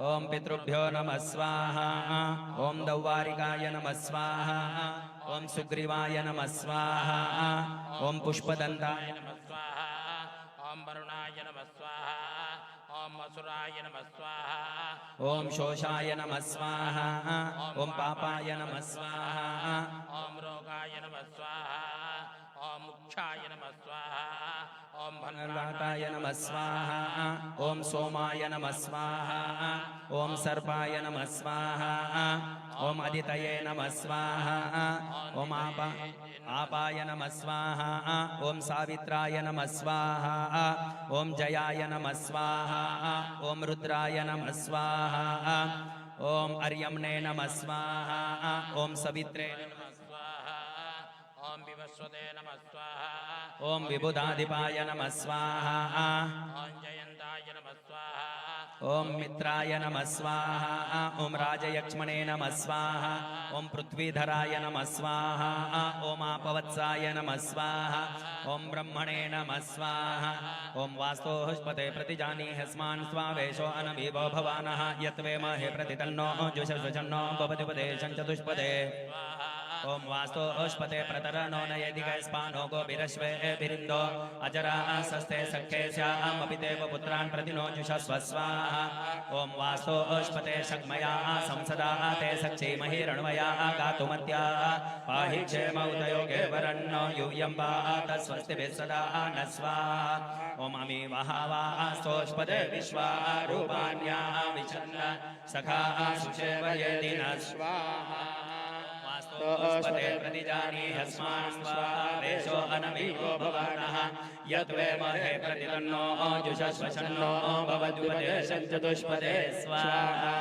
ॐ पितृभ्यो नमः स्वाहा ॐ दौवारिकाय नमः स्वाहा ॐ सुग्रीवाय नमः स्वाहा ॐ पुष्पदन्ताय नमः स्वाहा ॐ वरुणाय नमः स्वाहा ॐ असुराय नमः स्वाहा ॐ शोषाय नमः स्वाहा ॐ पापाय नमः स्वाहा ॐ रोगाय नमः स्वाहा ॐ मुक्षाय नमः स्वाहा ॐ भनराताय नमः स्वाहा ॐ सोमाय नमः स्वाहा ॐ सर्पाय नमः स्वाहा ॐ अदितये नमः स्वाहा ॐ आपाय नमः स्वाहा ॐ सावित्राय नमः स्वाहा ॐ जयाय नमः स्वाहा ॐ रुद्राय नमः स्वाहा ॐ अर्यम्ने नमः स्वाहा ॐ सवित्रे नमः स्वाहा ॐ विवस्वते नमः स्वाहा ॐ विबुधाधिपाय नमः स्वाहा ॐ जयन्ताय नमः स्वाहा ॐ मित्राय नमः स्वाहा ॐ राजयक्ष्मणे नमः स्वाहा ॐ पृथ्वीधराय नमः स्वाहा ॐ आपवत्साय नमः स्वाहा ॐ ब्रह्मणे नमः स्वाहा ॐ वास्तोष्पते प्रतिजानीहस्मान् स्वावेशो अनभिभो भवानः यत्वेमहे प्रतितन्नो जुषस्वजन्नो भवतिपदे चतुष्पदे ॐ वास्तोष्पते प्रतरनो नयदिगस्पानो गोभिरश्वेभिरिन्दो अजरा सस्ते सख्ये स्यामपि देव पुत्रान् प्रतिनो जुषस्व स्वाहा ॐ वास्तोष्पते शग्मया संसदा ते सक्षीमहि रणवया गातुमत्या पाहि क्षेमौतयोगे वरन्नो यूयं पात स्वस्तिभिः सदा न स्वाहा ॐ अमी वहावास्तोष्पते विश्वारूपाण्या विचन्न सखा शुचेवयेदि न स्वाहा वास्तोष्पते प्रतिजानीहस्मान् स्वावेशो अनभिभो भवानः यत्वेमहे प्रतितन्नो जुषस्वशन्नो भवद्युपदे चतुष्पदे स्वाहा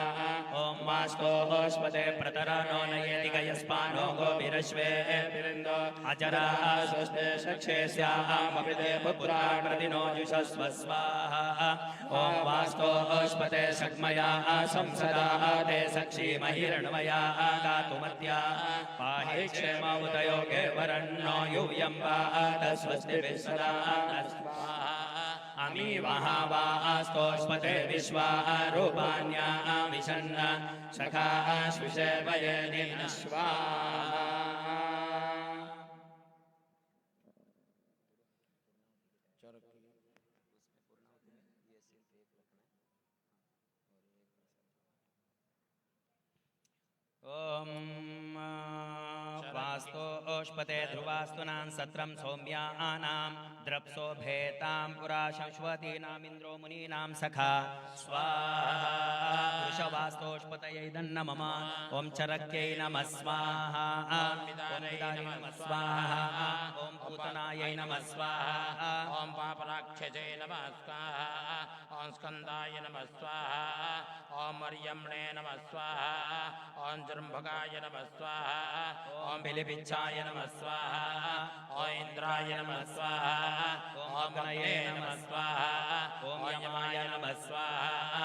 ॐ वास्तोष्पते प्रतरनो नयेदिगयस्पानो गोभिरश्वेभिरिन्दो अजरा स्वस्ते सक्षे स्यामपि देवपुत्रान् प्रतिनो जुषस्व स्वाहा ॐ वास्तोष्पते शग्मया संसदा ते सक्षीमहि रणवया गातुमत्या पाहि क्षेमौतयोगे वरन्नो यूयं पात स्वस्तिभिः सदा न स्वाहा अमी वहावास्तोष्पते विश्वारूपाण्या विशन्न सखा शुचेवयेदि न स्वाहा ॐ वास्तोष्पते ध्रुवास्तुनां सत्रं सौम्यानां द्रप्सोभेतां पुरा शंश्वतीनामिन्द्रो मुनीनां सखा स्वाहा वृषवास्तोष्पतये नमः ॐ चरक्यै नमः स्वाहा ॐ विदाय नमः स्वाहा ॐ पूतनायै नमः स्वाहा ॐ पापराक्षसे नमः स्वाहा ॐ स्कन्दाय नमः स्वाहा ॐ अर्यम्णे नमः स्वाहा ॐ जृम्भकाय नमः स्वाहा ॐ बिलिपिच्छाय नमः स्वाहा ॐ इन्द्राय नमः स्वाहा ॐ गणये नमः स्वाहा ॐ यमाय नमः स्वाहा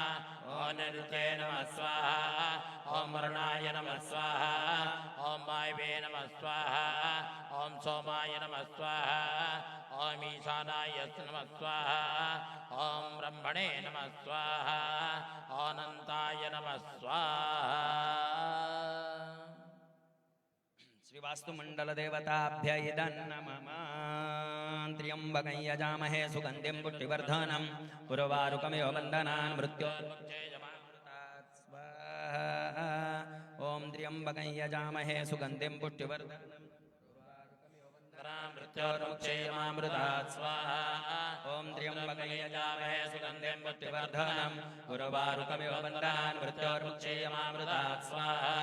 ॐ निरुते नमः स्वाहा ॐ वरुणाय नमः स्वाहा ॐ वायवे नमः स्वाहा ॐ सोमाय नमः स्वाहा ॐ ईशानाय नमः स्वाहा ॐ ब्रह्मणे नमः स्वाहा अनन्ताय नमः स्वाहा श्रीवास्तुमण्डलदेवताभ्य इदं नमः त्र्यम्बकं यजामहे सुगन्धिं पुष्टिवर्धनं उर्वारुकमिव बन्धनान् मृत्योर्मुक्षेयमामृतात् स्वाहा ॐ त्र्यम्बकं यजामहे सुगन्धिं पुष्टिवर्धनं सहस्रा मृत्योर्मुक्षेयमामृतात् स्वाहा ॐ त्र्यम्बकं यजामहे सुगन्धिं पुष्टिवर्धनम् उर्वारुकमिव बन्धनान् मृत्योर्मुक्षेयमामृतात् स्वाहा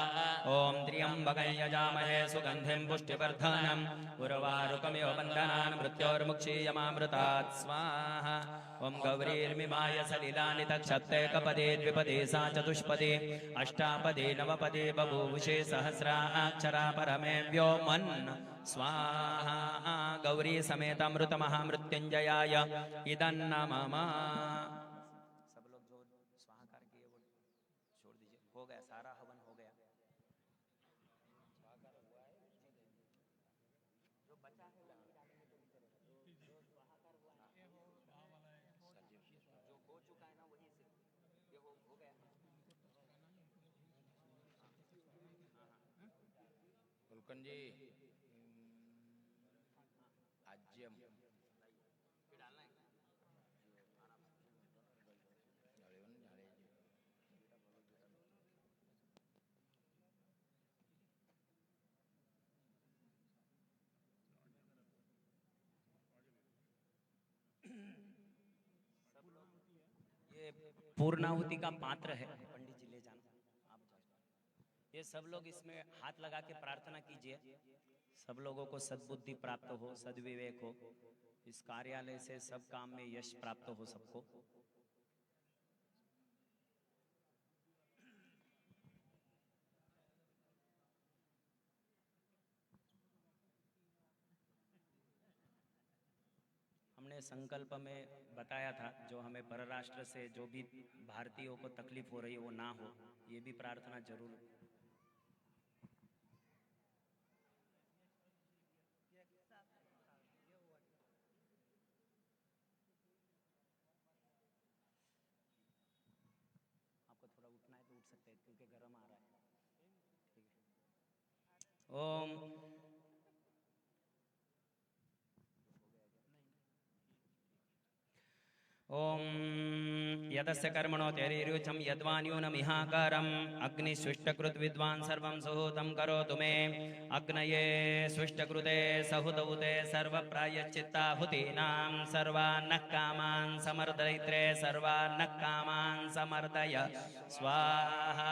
ॐ त्र्यम्बकं यजामहे सुगन्धिं पुष्टिवर्धनम् उर्वारुकमिव बन्धनान् मृत्योर्मुक्षेयमामृतात् स्वाहा ॐ गौरीर्मिमाय सलिलानि तक्षत्ते कपदे द्विपदे सा चतुष्पदे अष्टापदे नवपदे बभूवुषे सहस्राक्षरा परमे व्योमन् स्वाहा गौरी समेतमृतमहामृत्युञ्जयाय इदन्नमः। सब लोग जो स्वाहाकार किए वो छोड़ दीजिए। हो गया, सारा हवन हो गया। जो बचा है वो नहीं डालेंगे तो नीचे रहेगा। जो स्वाहाकार हुआ ना, जो हो चुका है ना वही सिर्फ ये हो गया। मुल्कन जी आज्यम डालना है ये पूर्णाहुति का पात्र है। पंडित जी ले जाना, आप जाओ। ये सब लोग इसमें हाथ लगा के प्रार्थना कीजिए, सब लोगों को सद्बुद्धि प्राप्त हो, सद्विवेक हो, इस कार्यालय से सब काम में यश प्राप्त हो सबको। हमने संकल्प में बताया था जो हमें परराष्ट्र से जो भी भारतीयों को तकलीफ हो रही है वो ना हो, ये भी प्रार्थना जरूर। आपको थोड़ा उठना है तो उठ सकते हैं क्योंकि गर्म आ रहा है। ठीक है। ओम ओम यदस्य कर्मणो तैरिरुचं यद्वान्यूनमिहाकारम् अग्निस्विष्टकृत विद्वान् सर्वं सुहूतं करोतु मे अग्नये स्विष्टकृते सहुतौते सर्वप्रायश्चित्ताहुतीनां सर्वान्नः कामान् समर्दयित्रे सर्वान्नः कामान् समर्दय स्वाहा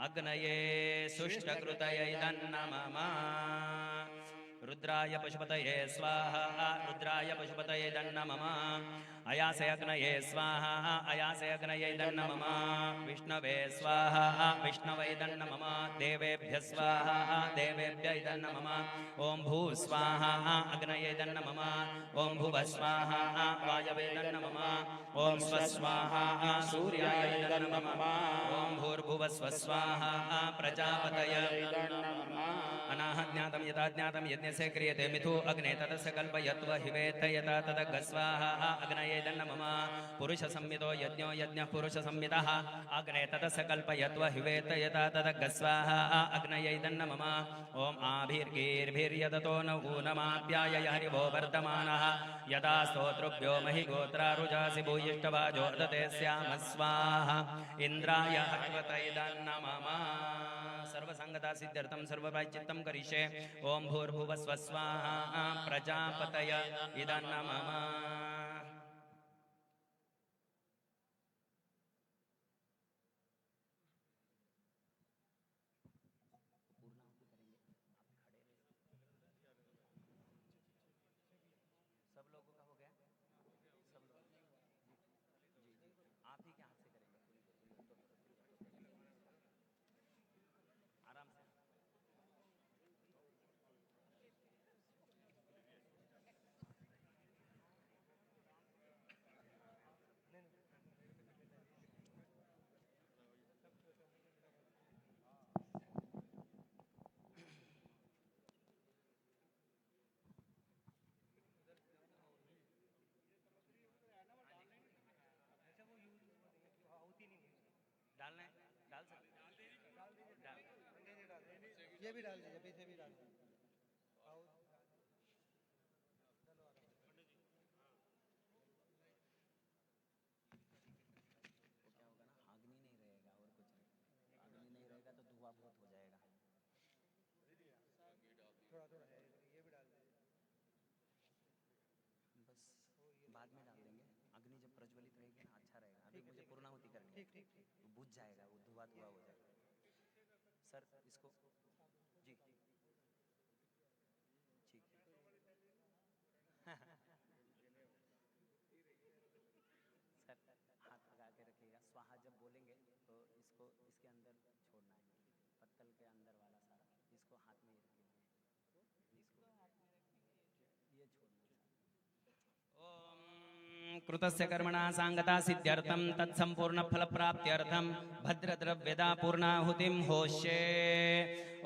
अग्नये स्विष्टकृतये तन्नमः। रुद्राय पशुपतये स्वाहा रुद्राय पशुपतये तन्नमः। अयासे अग्नये स्वाहा अयासे अग्नये तन्नमः। विष्णवे स्वाहा विष्णवे तन्नमः। देवेभ्यः स्वाहा देवेभ्यः तन्नमः। ओम भू स्वाहा अग्नये तन्नमः। ओम भुवः स्वाहा वायवे तन्नमः। ओम स्व स्वाहा सूर्याय तन्नमः। ओम भूर्भुवः स्व स्वाहा प्रजापतये अनाहज्ञातं यथा ज्ञातं यज्ञस्य क्रियते मिथु अग्ने ततस्य कल्पयत्व हिवेत्त यथा तदग् स्वाहा अग्नये तन्नमः। पुरुषसंहितो यज्ञो यज्ञः पुरुषसंहितः अग्ने ततस्य कल्पयत्व हिवेत्त यथा तदग् स्वाहा अग्नये तन्नमः। ओम आभिर्गीर्भिर्यदतो न ऊनमाप्याय हरिवो वर्धमानः यदा स्तोतृभ्यो महि गोत्रारुजासि भूयिष्ठवाजो दते स्याम स्वाहा इन्द्राय हरिवतये तन्नमः। सर्वसंगता सिद्ध्यर्थं सर्वप्रायश्चित्तं करिष्ये। ओम भूर्भुवः स्वः स्वाहा प्रजापतये तन्नमः। सब लोगों का हो गया? सब लोग जी जी आप ही के हाथ से करेंगे। आराम से। डालना है डाल सकते डाल ये भी डाल दीजिए, पीछे भी डाल दीजिए। तो क्या होगा ना, अग्नि नहीं रहेगा और कुछ नहीं। अग्नि नहीं रहेगा तो धुआं बहुत हो जाएगा। थोड़ा थोड़ा है। बुझ जाएगा, वो धुआं धुआं हो जाएगा। सर इसको जी ठीक सर हाथ लगा के रखिएगा। स्वाहा जब बोलेंगे तो इसको इसके अंदर छोड़ना है, पत्तल के अंदर वाला सारा इसको हाथ में ही रखिएगा, इसको ये छोड़ना है। कृतस्य कर्मणा सांगता सिद्ध्यर्थं तत्संपूर्ण फल प्राप्त्यर्थं भद्रद्रव्यदा पूर्णाहुतिं होष्ये।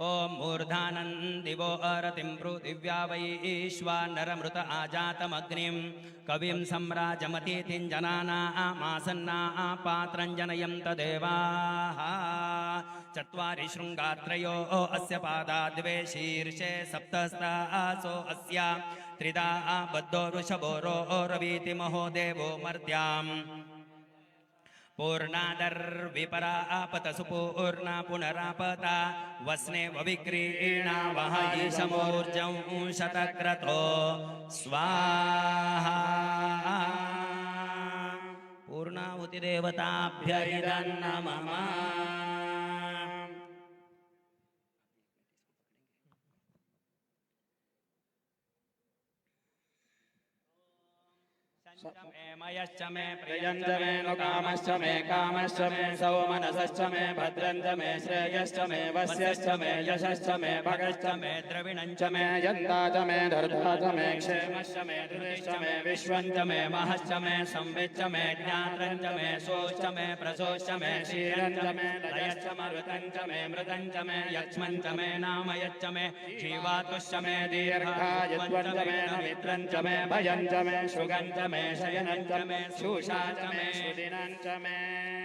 ओम मूर्धानन्दिवो अरतिं पृथिव्या वैश्वा नरमृत आजातमग्निं कविं सम्राजमतीतिञ्जनानामासन्ना पात्रं जनयन्त देवाः। चत्वारि शृङ्गात्रयो अस्य पादा द्वे शीर्षे सप्तस्तासो अस्य त्रिदा बद्धो वृषभो रवीति महो देवो मर्त्याम्। पूर्णादर्विपरा आपत सुपूर्णा पुनरापता वस्ने वविक्रीणा वह ईशमोर्जं शतक्रतो स्वाहा। पूर्णाहुति देवताभ्य इदं नमः। मयश्च मे प्रियञ्च मे नु कामश्च मे कामश्च मे सौमनसश्च मे भद्रञ्च मे श्रेयश्च मे वस्यश्च मे यशश्च मे भगश्च मे द्रविणञ्च मे यन्ता च मे धर्ता च मे क्षेमश्च मे धृतिश्च मे विश्वञ्च मे महश्च मे संविच्च मे ज्ञात्रञ्च मे सोश्च मे प्रसोश्च मे क्षीरञ्च मे लयश्च मरुतञ्च मे मृतञ्च मे यक्ष्मञ्च मे नामयच्च मे जीवातुश्च मे दीर्घायुत्वञ्च मे नमित्रञ्च मे भयञ्च मे शुगञ्च मे शयनञ्च मे शूषा च मे सुदिनञ्च मे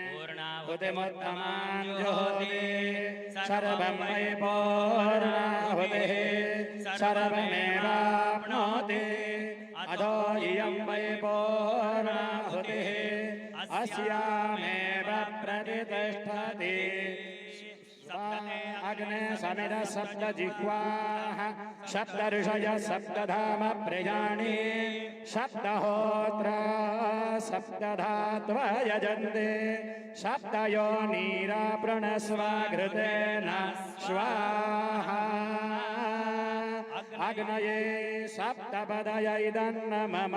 पूर्णाहुतिमुत्तमां ज्योति सर्वं मयि पूर्णाहुतिः सर्वमेवाप्नोति अधो इयं मयि पूर्णाहुतिः अस्यामेव प्रतिष्ठति। अग्ने समिद सप्त जिह्वाः सप्त ऋषयः सप्तधाम प्रियाणि सप्तहोत्रा सप्तधात्वा यजन्ते सप्तयोनीरा प्रणस्वाघृतेन स्वाहा। अग्नये सप्तपदय इदं नमः।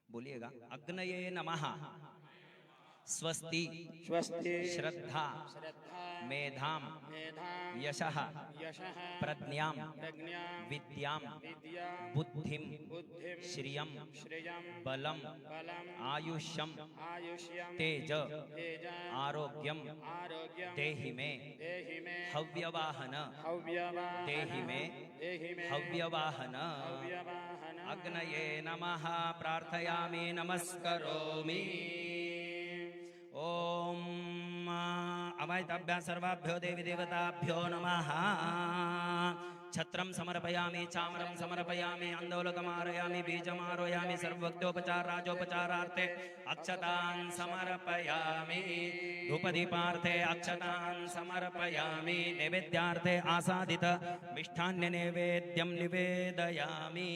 बोलिएगा। अग्नये नमः। स्वस्ति स्वस्ति श्रद्धा मेधाम यशः प्रज्ञां विद्यां बुद्धिं श्रियं बलं आयुष्यं तेज आरोग्यम देहि मे हव्यवाहन देहि मे हव्यवाहन। अग्नये नमः प्रार्थयामि नमस्करोमि। ओम अमैताभ्यां सर्वाभ्यो देवी देवताभ्यो नमः। छत्रं समर्पयामि चामरं समर्पयामि अंदोलकमारयामि बीजमारोयामि सर्वभक्तोपचार राजोपचारार्थे अक्षतान् समर्पयामि धूपदीपार्थे अक्षतान् समर्पयामि नैवेद्यार्थे आसादित मिष्ठान्न नैवेद्यं निवेदयामि।